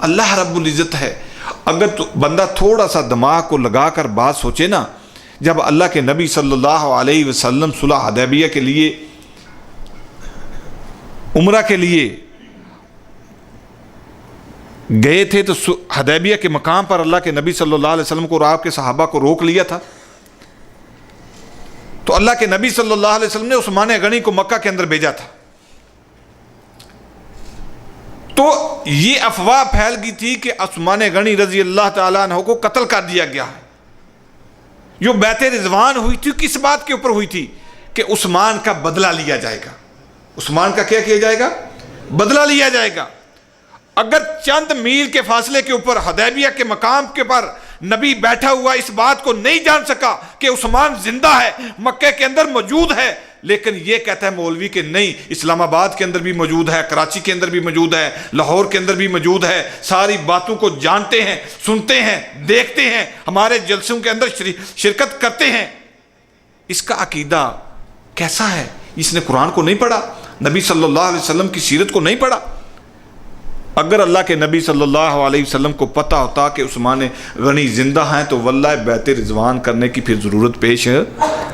اللہ رب العزت ہے. اگر تو بندہ تھوڑا سا دماغ کو لگا کر بات سوچے نا، جب اللہ کے نبی صلی اللہ علیہ وسلم صلح حدیبیہ کے لیے، عمرہ کے لیے گئے تھے، تو حدیبیہ کے مقام پر اللہ کے نبی صلی اللہ علیہ وسلم کو اور آپ کے صحابہ کو روک لیا تھا. تو اللہ کے نبی صلی اللہ علیہ وسلم نے عثمان غنی کو مکہ کے اندر بھیجا تھا. تو یہ افواہ پھیل گئی تھی کہ عثمان غنی رضی اللہ تعالیٰ عنہ کو قتل کر دیا گیا ہے. جو بیعت رضوان ہوئی تھی کس بات کے اوپر ہوئی تھی؟ کہ عثمان کا بدلہ لیا جائے گا. عثمان کا کیا کیا جائے گا؟ بدلہ لیا جائے گا. اگر چند میل کے فاصلے کے اوپر حدیبیہ کے مقام کے پر نبی بیٹھا ہوا اس بات کو نہیں جان سکا کہ عثمان زندہ ہے، مکہ کے اندر موجود ہے، لیکن یہ کہتا ہے مولوی کہ نہیں، اسلام آباد کے اندر بھی موجود ہے، کراچی کے اندر بھی موجود ہے، لاہور کے اندر بھی موجود ہے، ساری باتوں کو جانتے ہیں، سنتے ہیں، دیکھتے ہیں، ہمارے جلسوں کے اندر شرکت کرتے ہیں. اس کا عقیدہ کیسا ہے؟ اس نے قرآن کو نہیں پڑھا، نبی صلی اللہ علیہ وسلم کی سیرت کو نہیں پڑھا. اگر اللہ کے نبی صلی اللہ علیہ وسلم کو پتہ ہوتا کہ عثمان غنی زندہ ہیں تو واللہ بیعت رضوان کرنے کی پھر ضرورت پیش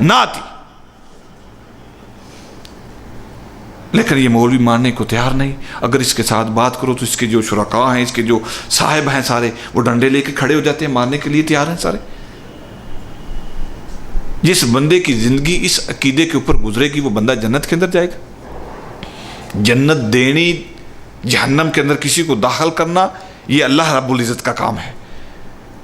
نہ آتی. لیکن یہ مولوی ماننے کو تیار نہیں. اگر اس کے ساتھ بات کرو تو اس کے جو شرکاء ہیں، اس کے جو صاحب ہیں سارے، وہ ڈنڈے لے کے کھڑے ہو جاتے ہیں، ماننے کے لیے تیار ہیں سارے. جس بندے کی زندگی اس عقیدے کے اوپر گزرے گی وہ بندہ جنت کے اندر جائے گا. جنت دینی، جہنم کے اندر کسی کو داخل کرنا، یہ اللہ رب العزت کا کام ہے.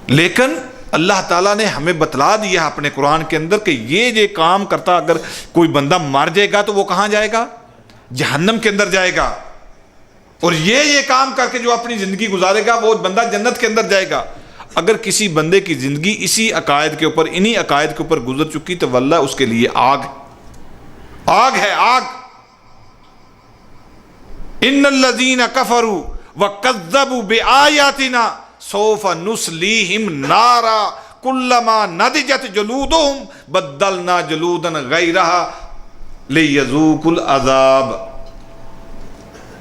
لیکن اللہ تعالیٰ نے ہمیں بتلا دیا اپنے قرآن کے اندر کہ یہ کام کرتا اگر کوئی بندہ مر جائے گا تو وہ کہاں جائے گا؟ جہنم کے اندر جائے گا. اور یہ کام کر کے جو اپنی زندگی گزارے گا وہ بندہ جنت کے اندر جائے گا. اگر کسی بندے کی زندگی اسی عقائد کے اوپر، انہی عقائد کے اوپر گزر چکی تو واللہ اس کے لیے آگ ہے، آگ. ان الذین کفروا وکذبوا بآیاتنا سوف نصلیہم نارا کلما نضجت جلودہم بدلنا جلودا غیرہا لیذوقوا العذاب.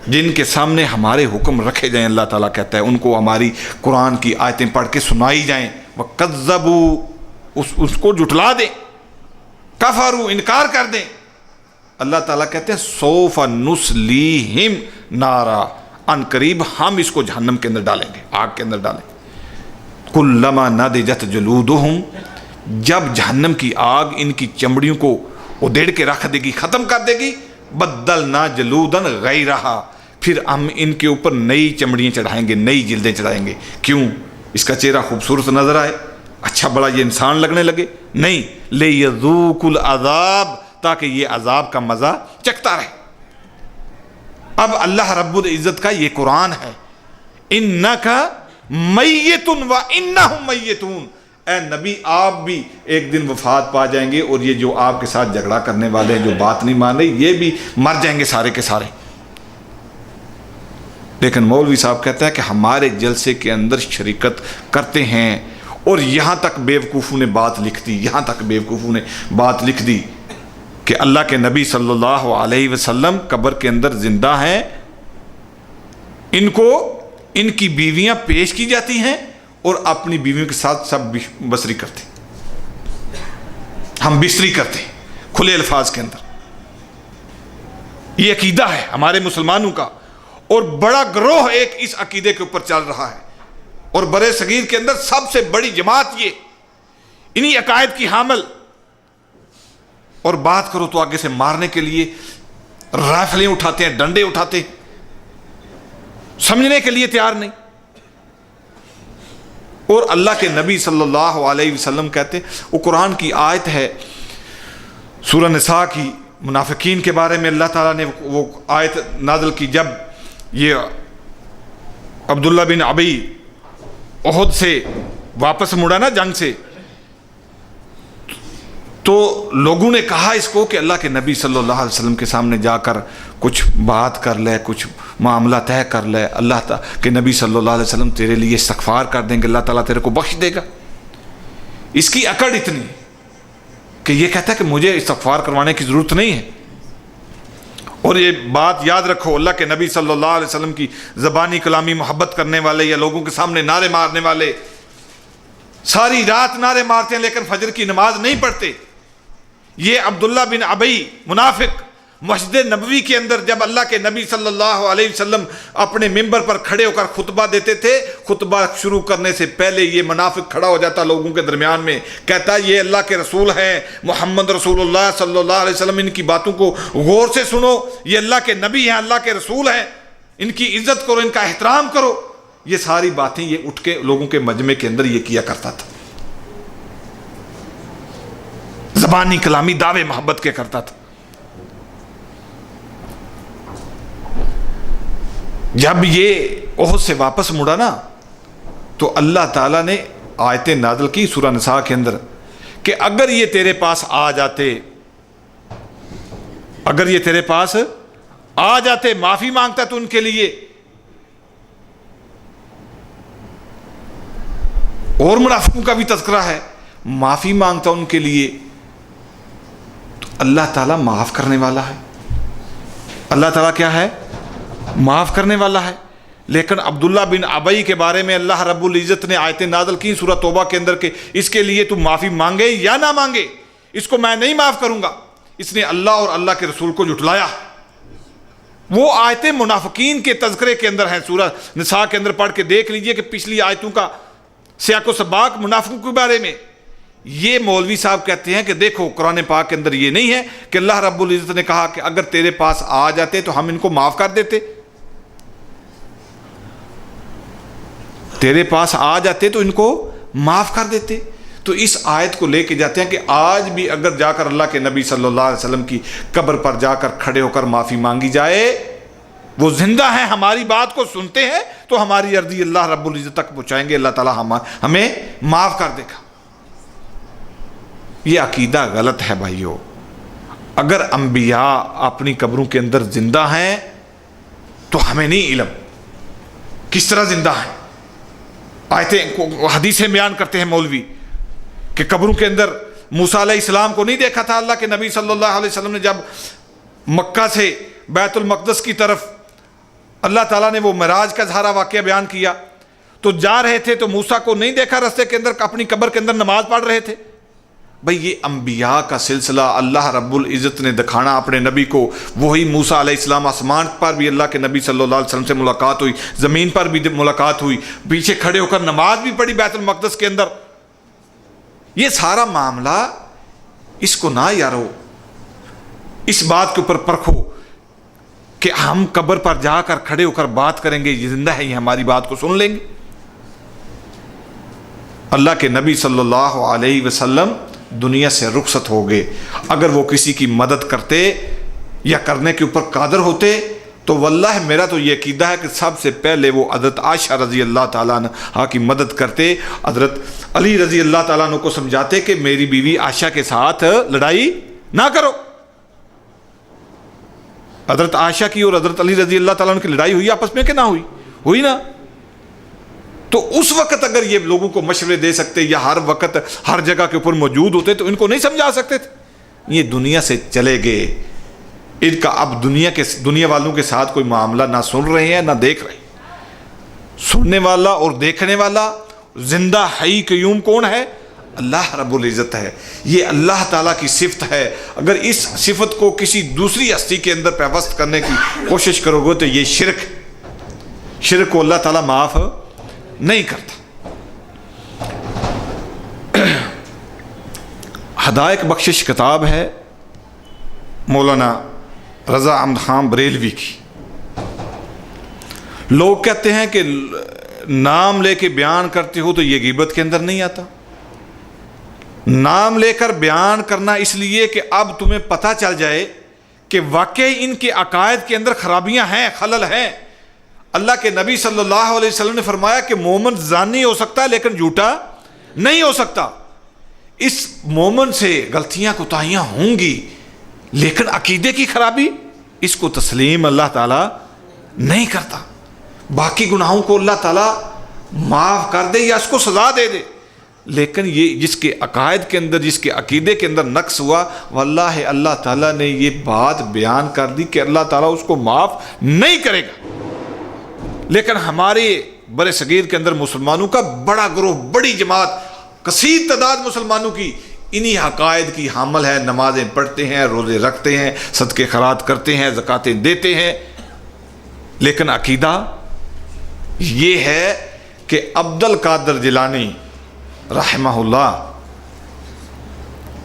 جن کے سامنے ہمارے حکم رکھے جائیں، اللہ تعالیٰ کہتا ہے ان کو ہماری قرآن کی آیتیں پڑھ کے سنائی جائیں، وکذبوا اس کو جھٹلا دیں، کفروا انکار کر دیں، اللہ تعالیٰ کہتے ہیں سوف نصلیہم نارا، ان قریب ہم اس کو جہنم کے اندر ڈالیں گے، آگ کے اندر ڈالیں گے. کلما نضجت جلودہم، جب جہنم کی آگ ان کی چمڑیوں کو ادھیڑ کے رکھ دے گی، ختم کر دے گی، بدلنا جلودا غیرہا، پھر ہم ان کے اوپر نئی چمڑیاں چڑھائیں گے، نئی جلدیں چڑھائیں گے. کیوں؟ اس کا چہرہ خوبصورت نظر آئے، اچھا بڑا یہ انسان لگنے لگے؟ نہیں، لیذوقوا العذاب، تاکہ یہ عذاب کا مزہ چکھتا رہے. اب اللہ رب العزت کا یہ قرآن ہے، انکا میت و انہم میتون. اے نبی آپ بھی ایک دن وفات پا جائیں گے، اور یہ جو آپ کے ساتھ جھگڑا کرنے والے ہیں، جو بات نہیں مان رہے، یہ بھی مر جائیں گے سارے کے سارے. لیکن مولوی صاحب کہتا ہے کہ ہمارے جلسے کے اندر شرکت کرتے ہیں، اور یہاں تک بیوقوفوں نے بات لکھ دی، یہاں تک بیوقوفوں نے بات لکھ دی کہ اللہ کے نبی صلی اللہ علیہ وسلم قبر کے اندر زندہ ہیں، ان کو ان کی بیویاں پیش کی جاتی ہیں اور اپنی بیویوں کے ساتھ سب بسری کرتے ہیں، ہم بستری کرتے ہیں کھلے الفاظ کے اندر. یہ عقیدہ ہے ہمارے مسلمانوں کا، اور بڑا گروہ ایک اس عقیدے کے اوپر چل رہا ہے، اور برے صغیر کے اندر سب سے بڑی جماعت یہ انہی عقائد کی حامل. اور بات کرو تو آگے سے مارنے کے لیے رائفلیں اٹھاتے ہیں، ڈنڈے اٹھاتے ہیں، سمجھنے کے لیے تیار نہیں. اور اللہ کے نبی صلی اللہ علیہ وسلم کہتے ہیں، وہ قرآن کی آیت ہے سورہ نساء کی، منافقین کے بارے میں اللہ تعالیٰ نے وہ آیت نازل کی جب یہ عبداللہ بن ابی احد سے واپس مڑا نا جنگ سے، تو لوگوں نے کہا اس کو کہ اللہ کے نبی صلی اللہ علیہ وسلم کے سامنے جا کر کچھ بات کر لے، کچھ معاملہ طے کر لے، اللہ تعالیٰ کہ نبی صلی اللہ علیہ وسلم تیرے لیے استغفار کر دیں گے، اللہ تعالیٰ تیرے کو بخش دے گا. اس کی اکڑ اتنی. کہ یہ کہتا ہے کہ مجھے استغفار کروانے کی ضرورت نہیں ہے. اور یہ بات یاد رکھو، اللہ کے نبی صلی اللہ علیہ وسلم کی زبانی کلامی محبت کرنے والے یا لوگوں کے سامنے نعرے مارنے والے ساری رات نعرے مارتے ہیں لیکن فجر کی نماز نہیں پڑھتے. یہ عبداللہ بن ابی منافق مسجد نبوی کے اندر جب اللہ کے نبی صلی اللہ علیہ وسلم اپنے ممبر پر کھڑے ہو کر خطبہ دیتے تھے، خطبہ شروع کرنے سے پہلے یہ منافق کھڑا ہو جاتا لوگوں کے درمیان میں، کہتا یہ اللہ کے رسول ہیں، محمد رسول اللہ صلی اللہ علیہ وسلم، ان کی باتوں کو غور سے سنو، یہ اللہ کے نبی ہیں، اللہ کے رسول ہیں، ان کی عزت کرو، ان کا احترام کرو. یہ ساری باتیں یہ اٹھ کے لوگوں کے مجمع کے اندر یہ کیا کرتا تھا، زبانی کلامی دعوے محبت کے کرتا تھا. جب یہ احد سے واپس مڑا نا تو اللہ تعالیٰ نے آیتیں نازل کی سورہ نساء کے اندر کہ اگر یہ تیرے پاس آ جاتے، اگر یہ تیرے پاس آ جاتے، معافی مانگتا تو ان کے لیے، اور منافقوں کا بھی تذکرہ ہے، معافی مانگتا ان کے لیے، تو اللہ تعالیٰ معاف کرنے والا ہے. اللہ تعالیٰ کیا ہے؟ معاف کرنے والا ہے. لیکن عبداللہ بن ابی کے بارے میں اللہ رب العزت نے آیتیں نازل کی سورہ توبہ کے اندر کہ اس کے لیے تو معافی مانگے یا نہ مانگے، اس کو میں نہیں معاف کروں گا. اس نے اللہ اور اللہ کے رسول کو جھٹلایا. وہ آیتیں منافقین کے تذکرے کے اندر ہیں، سورہ نساء کے اندر پڑھ کے دیکھ لیجئے کہ پچھلی آیتوں کا سیاق و سباق منافقوں کے بارے میں. یہ مولوی صاحب کہتے ہیں کہ دیکھو قرآن پاک کے اندر یہ نہیں ہے کہ اللہ رب العزت نے کہا کہ اگر تیرے پاس آ جاتے تو ہم ان کو معاف کر دیتے، تیرے پاس آ جاتے تو ان کو معاف کر دیتے. تو اس آیت کو لے کے جاتے ہیں کہ آج بھی اگر جا کر اللہ کے نبی صلی اللہ علیہ وسلم کی قبر پر جا کر کھڑے ہو کر معافی مانگی جائے، وہ زندہ ہیں، ہماری بات کو سنتے ہیں، تو ہماری عرضی اللہ رب العزت تک پہنچائیں گے، اللہ تعالیٰ ہمیں معاف کر دے گا. یہ عقیدہ غلط ہے بھائیو. اگر انبیاء اپنی قبروں کے اندر زندہ ہیں تو ہمیں نہیں علم کس طرح زندہ ہیں. آیتیں حدیثیں بیان کرتے ہیں مولوی کہ قبروں کے اندر موسیٰ علیہ السلام کو نہیں دیکھا تھا اللہ کے نبی صلی اللہ علیہ وسلم نے جب مکہ سے بیت المقدس کی طرف اللہ تعالیٰ نے وہ معراج کا سارا واقعہ بیان کیا تو جا رہے تھے تو موسیٰ کو نہیں دیکھا رستے کے اندر، اپنی قبر کے اندر نماز پڑھ رہے تھے. بھئی یہ انبیاء کا سلسلہ اللہ رب العزت نے دکھانا اپنے نبی کو. وہی موسیٰ علیہ السلام آسمان پر بھی اللہ کے نبی صلی اللہ علیہ وسلم سے ملاقات ہوئی، زمین پر بھی ملاقات ہوئی، پیچھے کھڑے ہو کر نماز بھی پڑھی بیت المقدس کے اندر. یہ سارا معاملہ اس کو نہ یارو اس بات کے اوپر پرکھو کہ ہم قبر پر جا کر کھڑے ہو کر بات کریں گے، یہ زندہ ہے، یہ ہماری بات کو سن لیں گے. اللہ کے نبی صلی اللہ علیہ وسلم دنیا سے رخصت ہو گئے. اگر وہ کسی کی مدد کرتے یا کرنے کے اوپر قادر ہوتے تو واللہ میرا تو یہ عقیدہ ہے کہ سب سے پہلے وہ حضرت عائشہ رضی اللہ تعالیٰ عنہ کی مدد کرتے، حضرت علی رضی اللہ تعالیٰ عنہ کو سمجھاتے کہ میری بیوی عائشہ کے ساتھ لڑائی نہ کرو. حضرت عائشہ کی اور حضرت علی رضی اللہ تعالیٰ عنہ کی لڑائی ہوئی آپس میں کہ نہ ہوئی؟ ہوئی نا. تو اس وقت اگر یہ لوگوں کو مشورے دے سکتے یا ہر وقت ہر جگہ کے اوپر موجود ہوتے تو ان کو نہیں سمجھا سکتے تھے. یہ دنیا سے چلے گئے، ان کا اب دنیا والوں کے ساتھ کوئی معاملہ نہ سن رہے ہیں نہ دیکھ رہے ہیں. سننے والا اور دیکھنے والا زندہ حی قیوم کون ہے؟ اللہ رب العزت ہے. یہ اللہ تعالیٰ کی صفت ہے. اگر اس صفت کو کسی دوسری ہستی کے اندر پیوست کرنے کی کوشش کرو گے تو یہ شرک کو اللہ تعالیٰ معاف نہیں کرتا. ہدایت بخشش کتاب ہے مولانا رضا احمد خان بریلوی کی. لوگ کہتے ہیں کہ نام لے کے بیان کرتے ہو تو یہ غیبت کے اندر نہیں آتا. نام لے کر بیان کرنا اس لیے کہ اب تمہیں پتہ چل جائے کہ واقعی ان کے عقائد کے اندر خرابیاں ہیں، خلل ہیں. اللہ کے نبی صلی اللہ علیہ وسلم نے فرمایا کہ مومن زانی ہو سکتا ہے لیکن جھوٹا نہیں ہو سکتا. اس مومن سے غلطیاں کوتاہیاں ہوں گی لیکن عقیدے کی خرابی اس کو تسلیم اللہ تعالیٰ نہیں کرتا. باقی گناہوں کو اللہ تعالیٰ معاف کر دے یا اس کو سزا دے دے. لیکن یہ جس کے عقائد کے اندر، جس کے عقیدے کے اندر نقص ہوا، واللہ اللہ تعالیٰ نے یہ بات بیان کر دی کہ اللہ تعالیٰ اس کو معاف نہیں کرے گا۔ لیکن ہمارے بر صغیر کے اندر مسلمانوں کا بڑا گروہ، بڑی جماعت، کثیر تعداد مسلمانوں کی انہی عقائد کی حامل ہے، نمازیں پڑھتے ہیں، روزے رکھتے ہیں، صدقے خیرات کرتے ہیں، زکاتیں دیتے ہیں، لیکن عقیدہ یہ ہے کہ عبد القادر جیلانی رحمہ اللہ،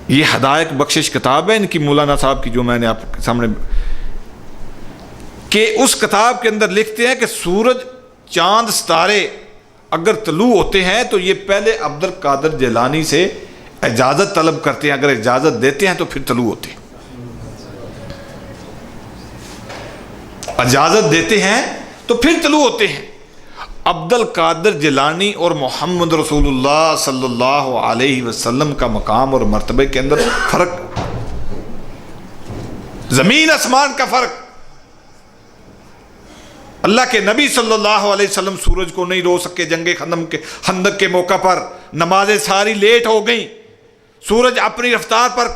یہ ہدایت بخشش کتاب ہے ان کی، مولانا صاحب کی، جو میں نے آپ کے سامنے، کہ اس کتاب کے اندر لکھتے ہیں کہ سورج، چاند، ستارے اگر طلوع ہوتے ہیں تو یہ پہلے عبد القادر جیلانی سے اجازت طلب کرتے ہیں، اگر اجازت دیتے ہیں تو پھر طلوع ہوتے ہیں، اجازت دیتے ہیں تو پھر طلوع ہوتے ہیں۔ عبد القادر جیلانی اور محمد رسول اللہ صلی اللہ علیہ وسلم کا مقام اور مرتبے کے اندر فرق، زمین آسمان کا فرق۔ اللہ کے نبی صلی اللہ علیہ وسلم سورج کو نہیں رو سکے، جنگ خندق کے موقع پر نمازیں ساری لیٹ ہو گئیں، سورج اپنی رفتار پر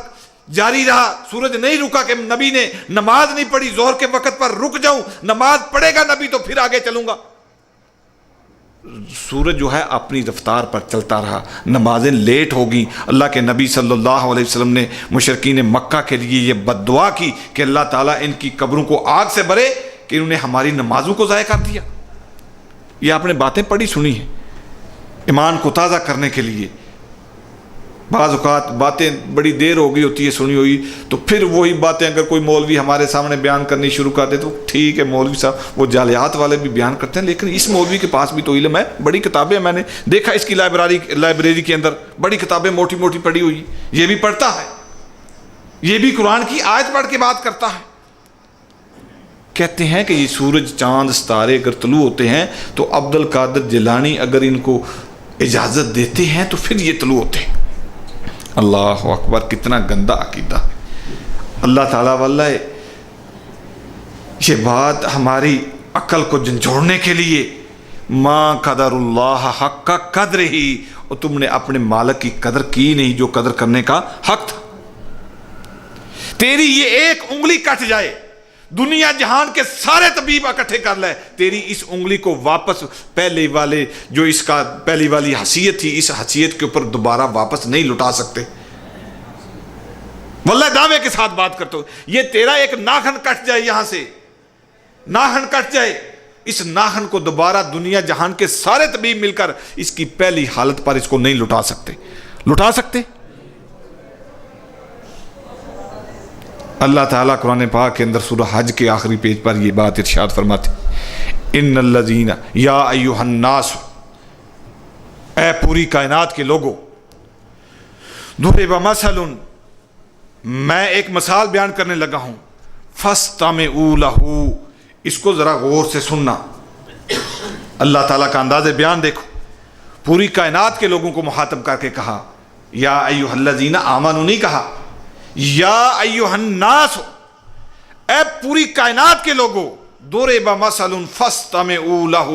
جاری رہا، سورج نہیں رکا کہ نبی نے نماز نہیں پڑھی، ظہر کے وقت پر رک جاؤں، نماز پڑھے گا نبی تو پھر آگے چلوں گا۔ سورج جو ہے اپنی رفتار پر چلتا رہا، نمازیں لیٹ ہو گئیں۔ اللہ کے نبی صلی اللہ علیہ وسلم نے مشرکین مکہ کے لیے یہ بد دعا کی کہ اللہ تعالیٰ ان کی قبروں کو آگ سے بھرے کہ انہوں نے ہماری نمازوں کو ضائع کر دیا۔ یہ آپ نے باتیں پڑھی سنی ہیں ایمان کو تازہ کرنے کے لیے۔ بعض اوقات باتیں بڑی دیر ہو گئی ہوتی ہے سنی ہوئی، تو پھر وہی باتیں اگر کوئی مولوی ہمارے سامنے بیان کرنی شروع کر دے تو ٹھیک ہے، مولوی صاحب وہ جعلیات والے بھی بیان کرتے ہیں، لیکن اس مولوی کے پاس بھی تو علم ہے، بڑی کتابیں میں نے دیکھا اس کی لائبریری کے اندر بڑی کتابیں موٹی موٹی پڑھی ہوئی، یہ بھی پڑھتا ہے، یہ بھی قرآن کی آیت پڑھ کے بات کرتا ہے۔ کہتے ہیں کہ یہ سورج، چاند، ستارے اگر طلوع ہوتے ہیں تو عبد القادر جیلانی اگر ان کو اجازت دیتے ہیں تو پھر یہ طلوع ہوتے ہیں۔ اللہ اکبر، کتنا گندا عقیدہ ہے۔ اللہ تعالیٰ واللہ یہ بات ہماری عقل کو جھنجھوڑنے کے لیے، ما قدر اللہ حق کا قدر ہی، اور تم نے اپنے مالک کی قدر کی نہیں جو قدر کرنے کا حق تھا۔ تیری یہ ایک انگلی کٹ جائے، دنیا جہان کے سارے طبیب اکٹھے کر لے، تیری اس انگلی کو واپس پہلے والے جو اس کا پہلی والی حیثیت تھی، اس حیثیت کے اوپر دوبارہ واپس نہیں لٹا سکتے۔ واللہ دعوے کے ساتھ بات کرتا ہوں، یہ تیرا ایک ناخن کٹ جائے، یہاں سے ناخن کٹ جائے، اس ناخن کو دوبارہ دنیا جہان کے سارے طبیب مل کر اس کی پہلی حالت پر اس کو نہیں لٹا سکتے۔ اللہ تعالیٰ قرآن پاک کے اندر سورہ حج کے آخری پیج پر یہ بات ارشاد فرماتے، ان الذین یا ایھا الناس، اے پوری کائنات کے لوگوں، ضرب مثل، میں ایک مثال بیان کرنے لگا ہوں، فاستمعوا لہ، اس کو ذرا غور سے سننا۔ اللہ تعالیٰ کا انداز بیان دیکھو، پوری کائنات کے لوگوں کو مخاطب کر کے کہا، یا ایھا الذین آمنوا نہیں کہا، یا ایھا الناس، اے پوری کائنات کے لوگوں، ضرب مثل فاستمعوا لہ،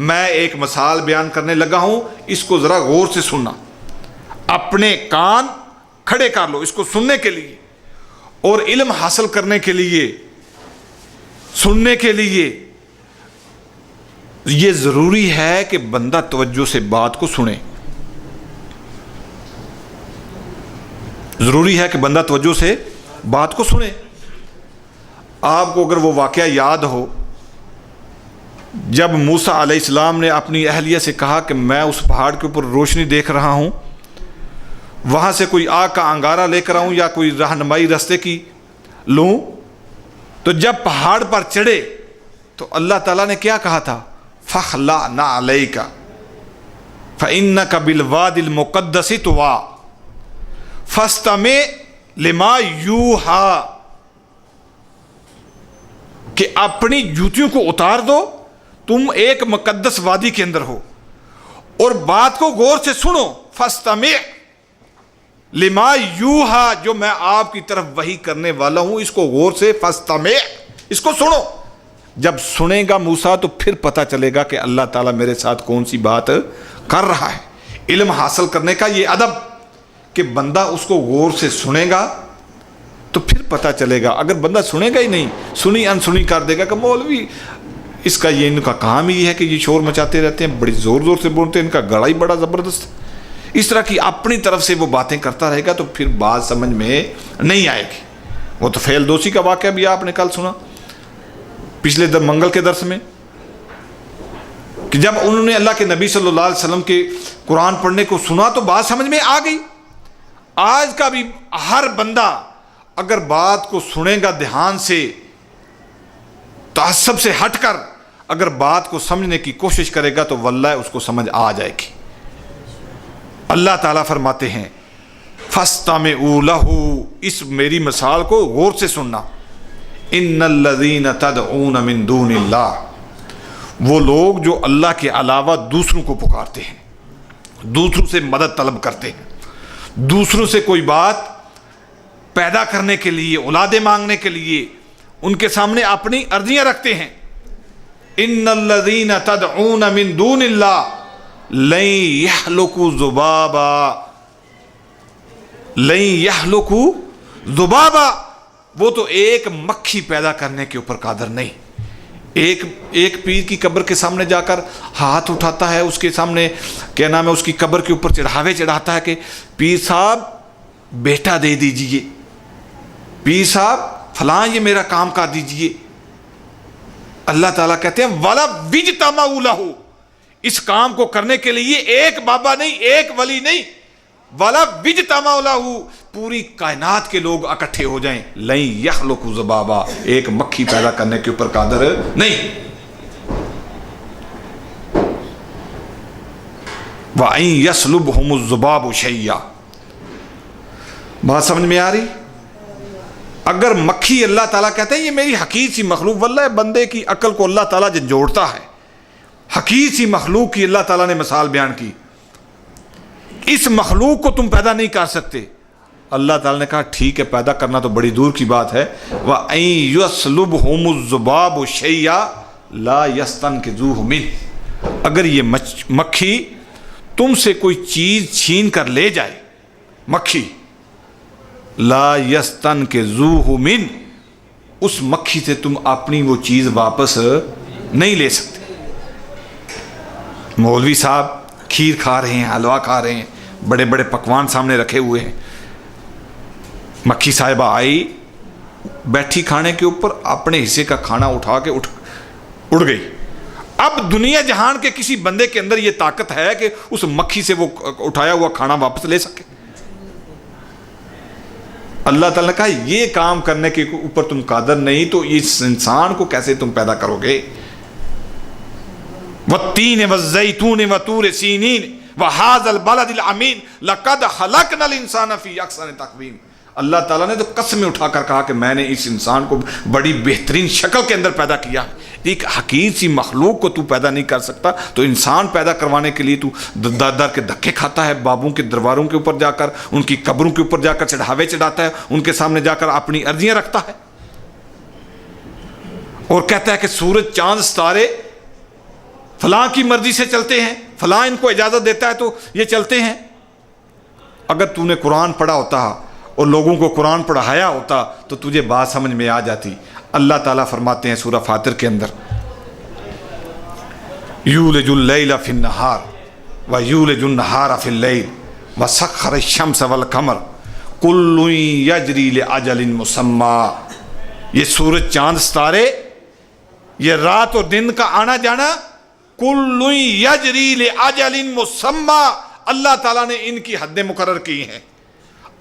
میں ایک مثال بیان کرنے لگا ہوں، اس کو ذرا غور سے سننا، اپنے کان کھڑے کر لو اس کو سننے کے لیے، اور علم حاصل کرنے کے لیے، سننے کے لیے یہ ضروری ہے کہ بندہ توجہ سے بات کو سنے، ضروری ہے کہ بندہ توجہ سے بات کو سنے۔ آپ کو اگر وہ واقعہ یاد ہو، جب موسیٰ علیہ السلام نے اپنی اہلیہ سے کہا کہ میں اس پہاڑ کے اوپر روشنی دیکھ رہا ہوں، وہاں سے کوئی آگ کا انگارہ لے کر آؤں یا کوئی رہنمائی راستے کی لوں، تو جب پہاڑ پر چڑھے تو اللہ تعالیٰ نے کیا کہا تھا، فَخْلَعْنَ عَلَيْكَ فَإِنَّكَ بِالْوَادِ الْمُقَدَّسِ طُوًى فَاسْتَمِعْ لِمَا يُوحَىٰ، کہ اپنی جوتیوں کو اتار دو، تم ایک مقدس وادی کے اندر ہو، اور بات کو غور سے سنو، فَاسْتَمِعْ لِمَا يُوحَىٰ، جو میں آپ کی طرف وحی کرنے والا ہوں اس کو غور سے، فَاسْتَمِعْ، اس کو سنو۔ جب سنے گا موسیٰ تو پھر پتہ چلے گا کہ اللہ تعالیٰ میرے ساتھ کون سی بات کر رہا ہے۔ علم حاصل کرنے کا یہ ادب کہ بندہ اس کو غور سے سنے گا تو پھر پتہ چلے گا. اگر بندہ سنے گا ہی نہیں, سنی انسنی کر دے گا کہ مولوی اس کا یہ ان کا کام ہی ہے کہ یہ شور مچاتے رہتے ہیں, بڑی زور زور سے بولتے ہیں, ان کا گڑا ہی بڑا زبردست, اس طرح کی اپنی طرف سے وہ باتیں کرتا رہے گا تو پھر بات سمجھ میں نہیں آئے گی. وہ تو فیل دوسی کا واقعہ بھی آپ نے کل سنا پچھلے منگل کے درس میں, کہ جب انہوں نے اللہ کے نبی صلی اللہ علیہ وسلم کے قرآن پڑھنے کو سنا تو بات سمجھ میں آ گئی. آج کا بھی ہر بندہ اگر بات کو سنے گا دھیان سے, تعصب سے ہٹ کر اگر بات کو سمجھنے کی کوشش کرے گا تو واللہ اس کو سمجھ آ جائے گی. اللہ تعالیٰ فرماتے ہیں فَاسْتَمِعُوا لَهُ, اس میری مثال کو غور سے سننا. إِنَّ الَّذِينَ تَدْعُونَ مِن دُونِ اللَّهِ, وہ لوگ جو اللہ کے علاوہ دوسروں کو پکارتے ہیں, دوسروں سے مدد طلب کرتے ہیں, دوسروں سے کوئی بات پیدا کرنے کے لیے, اولادیں مانگنے کے لیے ان کے سامنے اپنی عرضیاں رکھتے ہیں. ان الذین تدعون من دون اللہ لن یخلقوا ذبابا, لن یخلقوا ذبابا, وہ تو ایک مکھی پیدا کرنے کے اوپر قادر نہیں. ایک پیر کی قبر کے سامنے جا کر ہاتھ اٹھاتا ہے, اس کے سامنے کیا نام ہے, اس کی قبر کے اوپر چڑھاوے چڑھاتا ہے کہ پیر صاحب بیٹا دے دیجئے, پیر صاحب فلاں یہ میرا کام کر دیجئے. اللہ تعالیٰ کہتے ہیں وَلَا وِجْتَمَعُوا لَهُ, اس کام کو کرنے کے لیے ایک بابا نہیں, ایک ولی نہیں, وَلَا وِجْتَمَعُوا لَهُ, پوری کائنات کے لوگ اکٹھے ہو جائیں, لَن يَخْلُقُوا ذُبَابًا, ایک مکھی پیدا کرنے کے اوپر قادر نہیں. وَأَن يَسْلُبْهُمُ الذُّبَابُ شَيْئًا, بات سمجھ میں آ رہی؟ اگر مکھی اللہ تعالیٰ کہتے ہیں یہ میری حقیر سی مخلوق, واللہ بندے کی عقل کو اللہ تعالیٰ جوڑتا ہے, حقیر سی مخلوق کی اللہ تعالیٰ نے مثال بیان کی, اس مخلوق کو تم پیدا نہیں کر سکتے. اللہ تعالیٰ نے کہا ٹھیک ہے, پیدا کرنا تو بڑی دور کی بات ہے. وَأَن يَسْلُبْهُمُ الذُّبَابُ شَيْئًا لَا يَسْتَنْقِذُوهُ مِنْهُ, اگر یہ مکھی تم سے کوئی چیز چھین کر لے جائے, مکھی لا يَسْتَنْقِذُوهُ مِنْ, اس مکھی سے تم اپنی وہ چیز واپس نہیں لے سکتے. مولوی صاحب کھیر کھا رہے ہیں, حلوہ کھا رہے ہیں, بڑے بڑے پکوان سامنے رکھے ہوئے ہیں, مکھی صاحبہ آئی, بیٹھی کھانے کے اوپر, اپنے حصے کا کھانا اٹھا کے اڑ گئی. اب دنیا جہان کے کسی بندے کے اندر یہ طاقت ہے کہ اس مکھی سے وہ اٹھایا ہوا کھانا واپس لے سکے؟ اللہ تعالیٰ نے کہا یہ کام کرنے کے اوپر تم قادر نہیں, تو اس انسان کو کیسے تم پیدا کرو گے؟ وَالتِّينِ وَالزَّيْتُونِ وَطُورِ سِينِينَ وَهَذَا الْبَلَدِ الْأَمِينَ لَقَدْ خَلَقْنَا الْإِنسَانَ فِي أَحْسَنِ تَقْوِيمٍ. اللہ تعالیٰ نے تو قسمیں اٹھا کر کہا کہ میں نے اس انسان کو بڑی بہترین شکل کے اندر پیدا کیا. ایک حقیر سی مخلوق کو تو پیدا نہیں کر سکتا, تو انسان پیدا کروانے کے لیے تو در در کے دھکے کھاتا ہے, بابوں کے درباروں کے اوپر جا کر, ان کی قبروں کے اوپر جا کر چڑھاوے چڑھاتا ہے, ان کے سامنے جا کر اپنی عرضیاں رکھتا ہے, اور کہتا ہے کہ سورج چاند ستارے فلاں کی مرضی سے چلتے ہیں, فلاں ان کو اجازت دیتا ہے تو یہ چلتے ہیں. اگر تو نے قرآن پڑھا ہوتا اور لوگوں کو قرآن پڑھایا ہوتا تو تجھے بات سمجھ میں آ جاتی. اللہ تعالیٰ فرماتے ہیں سورہ فاطر کے اندر یولج اللیل فی النہار ویولج النہار فی اللیل وسخر الشمس والقمر کل یجری لاجل مسمی. یہ سورج چاند ستارے, یہ رات اور دن کا آنا جانا, کل یجری لاجل مسمی, اللہ تعالیٰ نے ان کی حدیں مقرر کی ہیں,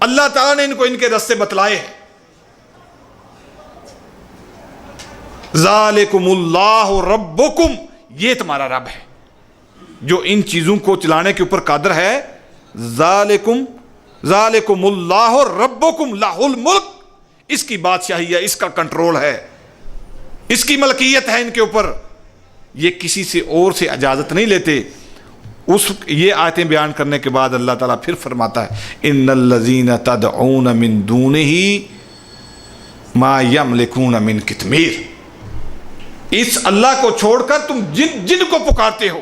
اللہ تعالیٰ نے ان کو ان کے راستے بتلائے ہیں. ذالکم اللہ ربکم, یہ تمہارا رب ہے جو ان چیزوں کو چلانے کے اوپر قادر ہے. ذالکم اللہ ربکم لہ الملک, اس کی بادشاہی ہے, اس کا کنٹرول ہے, اس کی ملکیت ہے ان کے اوپر. یہ کسی سے اور سے اجازت نہیں لیتے. یہ آیتیں بیان کرنے کے بعد اللہ تعالیٰ پھر فرماتا ہے ان الذین تدعون من دونہ ما یملکون من قطمیر. اس اللہ کو چھوڑ کر تم جن کو پکارتے ہو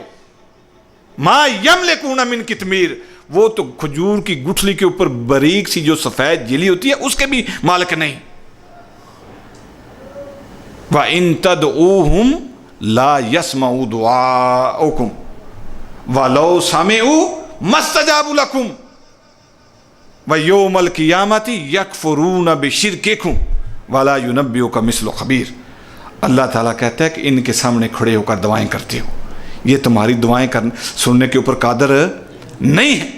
ما یملکون من قطمیر، وہ تو کھجور کی گٹھلی کے اوپر باریک سی جو سفید جلی ہوتی ہے اس کے بھی مالک نہیں۔ وَإِن تَدْعُوهُمْ لَا يَسْمَعُوا دُعَاءَكُمْ وَلَوْ سَمِعُوا مَا اسْتَجَابُوا لَكُمْ وَيَوْمَ الْقِيَامَةِ يَكْفُرُونَ بِشِرْكِكُمْ وَلَا يُنَبِّئُكَ مِثْلُ خَبِيرٍ۔ اللہ تعالیٰ کہتا ہے کہ ان کے سامنے کھڑے ہو کر دعائیں کرتے ہو، یہ تمہاری دعائیں سننے کے اوپر قادر نہیں ہے۔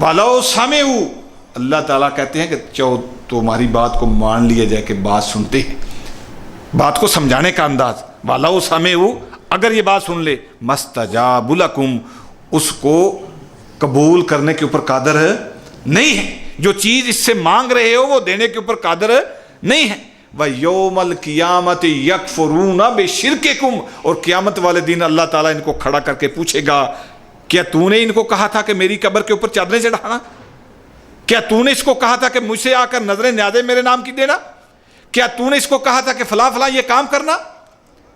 وَلَوْ سَمِعُوا، اللہ تعالیٰ کہتے ہیں کہ چاہو تمہاری بات کو مان لیا جائے کہ بات سنتے ہیں، بات کو سمجھانے کا انداز۔ وَلَوْ سَمِعُوا، اگر یہ بات سن لے، مَسْتَجَابُ لَكُمْ، اس کو قبول کرنے کے اوپر قادر نہیں ہے، جو چیز اس سے مانگ رہے ہو وہ دینے کے اوپر قادر نہیں ہے۔ وَيَوْمَ الْقِيَامَةِ يَكْفُرُونَ بِشِرْكِكُمْ، اور قیامت والے دن اللہ تعالیٰ ان کو کھڑا کر کے پوچھے گا، کیا تو نے ان کو کہا تھا کہ میری قبر کے اوپر چادریں چڑھانا؟ کیا تو نے اس کو کہا تھا کہ مجھ سے آ کر نظریں نیازیں میرے نام کی دینا؟ کیا تو نے اس کو کہا تھا کہ فلاں فلاں یہ کام کرنا؟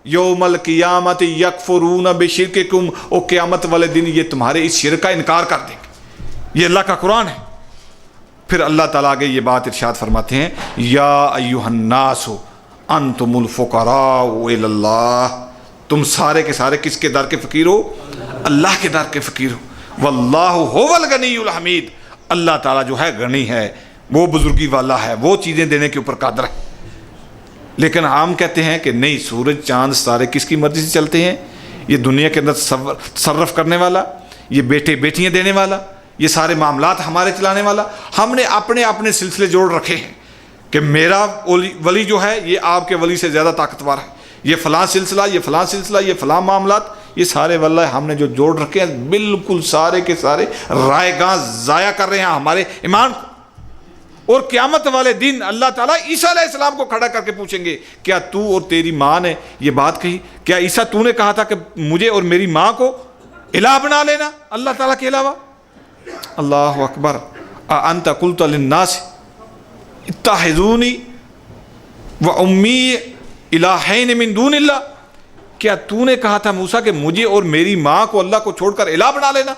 یوم القیامت یکفرون بشرککم، او قیامت والے دن یہ تمہارے اس شرک کا انکار کر دیں گے۔ یہ اللہ کا قرآن ہے۔ پھر اللہ تعالیٰ آگے یہ بات ارشاد فرماتے ہیں، یا ایھا الناس انتم الفقراء الی اللہ، تم سارے کے سارے کس کے در کے فقیر ہو؟ اللہ کے در کے فقیر ہو۔ واللہ هو الغنی الحمید، اللہ تعالیٰ جو ہے غنی ہے، وہ بزرگی والا ہے، وہ چیزیں دینے کے اوپر قادر ہے۔ لیکن ہم کہتے ہیں کہ نہیں، سورج چاند ستارے کس کی مرضی سے چلتے ہیں؟ یہ دنیا کے اندر تصرف کرنے والا، یہ بیٹے بیٹیاں دینے والا، یہ سارے معاملات ہمارے چلانے والا۔ ہم نے اپنے اپنے سلسلے جوڑ رکھے ہیں کہ میرا ولی جو ہے یہ آپ کے ولی سے زیادہ طاقتور ہے، یہ فلاں سلسلہ، یہ فلاں سلسلہ، یہ فلاں معاملات، یہ سارے واللہ ہم نے جو جوڑ رکھے ہیں بالکل سارے کے سارے رائے گاں ضائع کر رہے ہیں ہمارے ایمان کو۔ اور قیامت والے دن اللہ تعالیٰ عیسیٰ علیہ السلام کو کھڑا کر کے پوچھیں گے، کیا تو اور تیری ماں نے یہ بات کہی؟ کیا عیسیٰ تو نے کہا تھا کہ مجھے اور میری ماں کو الہ بنا لینا اللہ تعالیٰ کے علاوہ؟ اللہ اکبر۔ اانت قلت للناس اتخذونی وامی الہین من دون اللہ، کیا تو نے کہا تھا موسیٰ کہ مجھے اور میری ماں کو اللہ کو چھوڑ کر الہ بنا لینا؟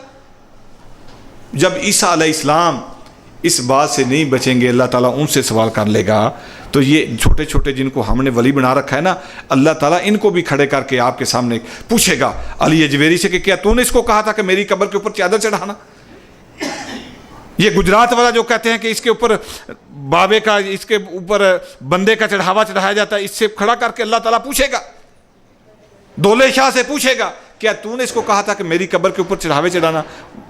جب عیسیٰ علیہ السلام اس بات سے نہیں بچیں گے، اللہ تعالیٰ ان سے سوال کر لے گا۔ تو یہ چھوٹے چھوٹے جن کو ہم نے ولی بنا رکھا ہے نا، اللہ تعالیٰ ان کو بھی کھڑے کر کے آپ کے سامنے پوچھے گا علی اجویری سے کہ کیا تو نے اس کو کہا تھا کہ میری قبر کے اوپر چادر چڑھانا؟ یہ گجرات والا جو کہتے ہیں کہ اس کے اوپر بابے کا، اس کے اوپر بندے کا چڑھاوا چڑھایا جاتا ہے، اس سے کھڑا کر کے اللہ تعالیٰ پوچھے گا، دولے شاہ سے پوچھے گا، کیا تو نے اس کو کہا تھا کہ میری قبر کے اوپر چڑھاوے چڑھانا؟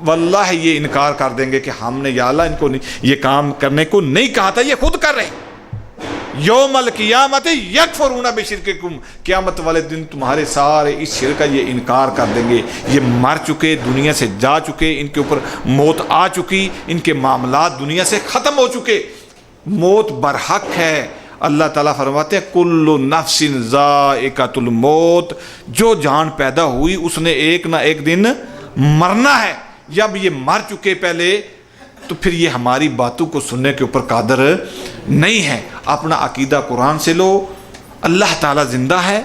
واللہ یہ انکار کر دیں گے کہ ہم نے یا اللہ ان کو یہ کام کرنے کو نہیں کہا تھا، یہ خود کر رہے ہیں۔ یوم القیامت یکفرون بشرککم، قیامت والے دن تمہارے سارے اس شرک کا یہ انکار کر دیں گے۔ یہ مر چکے، دنیا سے جا چکے، ان کے اوپر موت آ چکی، ان کے معاملات دنیا سے ختم ہو چکے، موت برحق ہے۔ اللہ تعالیٰ فرماتے ہیں کل نفس ذائقۃ الموت، جو جان پیدا ہوئی اس نے ایک نہ ایک دن مرنا ہے۔ جب یہ مر چکے پہلے تو پھر یہ ہماری باتوں کو سننے کے اوپر قادر نہیں ہے۔ اپنا عقیدہ قرآن سے لو، اللہ تعالیٰ زندہ ہے،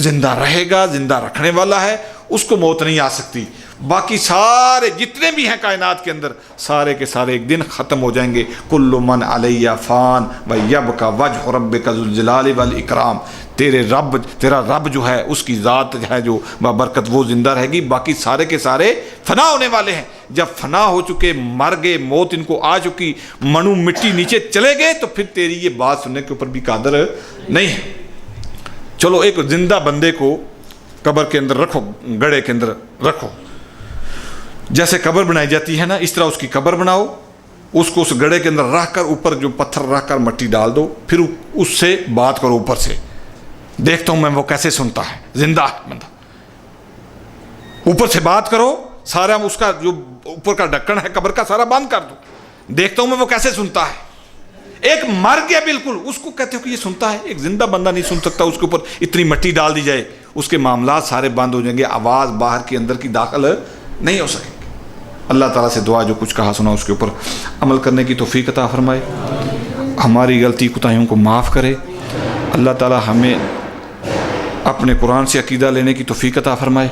زندہ رہے گا، زندہ رکھنے والا ہے، اس کو موت نہیں آ سکتی۔ باقی سارے جتنے بھی ہیں کائنات کے اندر، سارے کے سارے ایک دن ختم ہو جائیں گے۔ کل من علیہ فان ویبقی وجہ ربک ذو الجلال والاکرام، تیرا رب جو ہے اس کی ذات ہے جو بابرکت، وہ زندہ رہے گی، باقی سارے کے سارے فنا ہونے والے ہیں۔ جب فنا ہو چکے، مر گئے، موت ان کو آ چکی، منو مٹی نیچے چلے گئے، تو پھر تیری یہ بات سننے کے اوپر بھی قادر نہیں ہے۔ چلو ایک زندہ بندے کو قبر کے اندر رکھو، گڑھے کے اندر رکھو، جیسے قبر بنائی جاتی ہے نا، اس طرح اس کی قبر بناؤ، اس کو اس گڑھے کے اندر رکھ کر اوپر جو پتھر رکھ کر مٹی ڈال دو، پھر اس سے بات کرو اوپر سے، دیکھتا ہوں میں وہ کیسے سنتا ہے، زندہ ہے بندہ، اوپر سے بات کرو، سارا اس کا جو اوپر کا ڈھکن ہے قبر کا سارا بند کر دو، دیکھتا ہوں میں وہ کیسے سنتا ہے۔ ایک مر گیا بالکل، اس کو کہتے ہو کہ یہ سنتا ہے، ایک زندہ بندہ نہیں سن سکتا، اس کے اوپر اتنی مٹی ڈال دی جائے، اس کے معاملات سارے بند ہو جائیں گے، آواز باہر کی اندر کی داخل نہیں ہو سکے۔ اللہ تعالیٰ سے دعا جو کچھ کہا سنا اس کے اوپر عمل کرنے کی توفیق عطا فرمائے، ہماری غلطی کوتاہیوں کو معاف کرے۔ اللہ تعالیٰ ہمیں اپنے قرآن سے عقیدہ لینے کی توفیق عطا فرمائے۔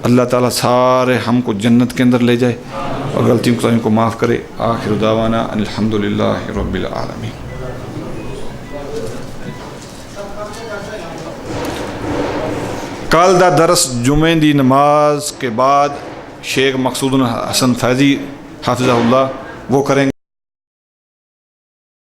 اللہ تعالیٰ سارے ہم کو جنت کے اندر لے جائے اور غلطیوں کو معاف کرے. آخر دعوانا ان الحمدللہ رب العالمین. کل دا درس جمعے دی نماز کے بعد شیخ مقصود حسن فیضی حافظہ اللہ وہ کریں گے.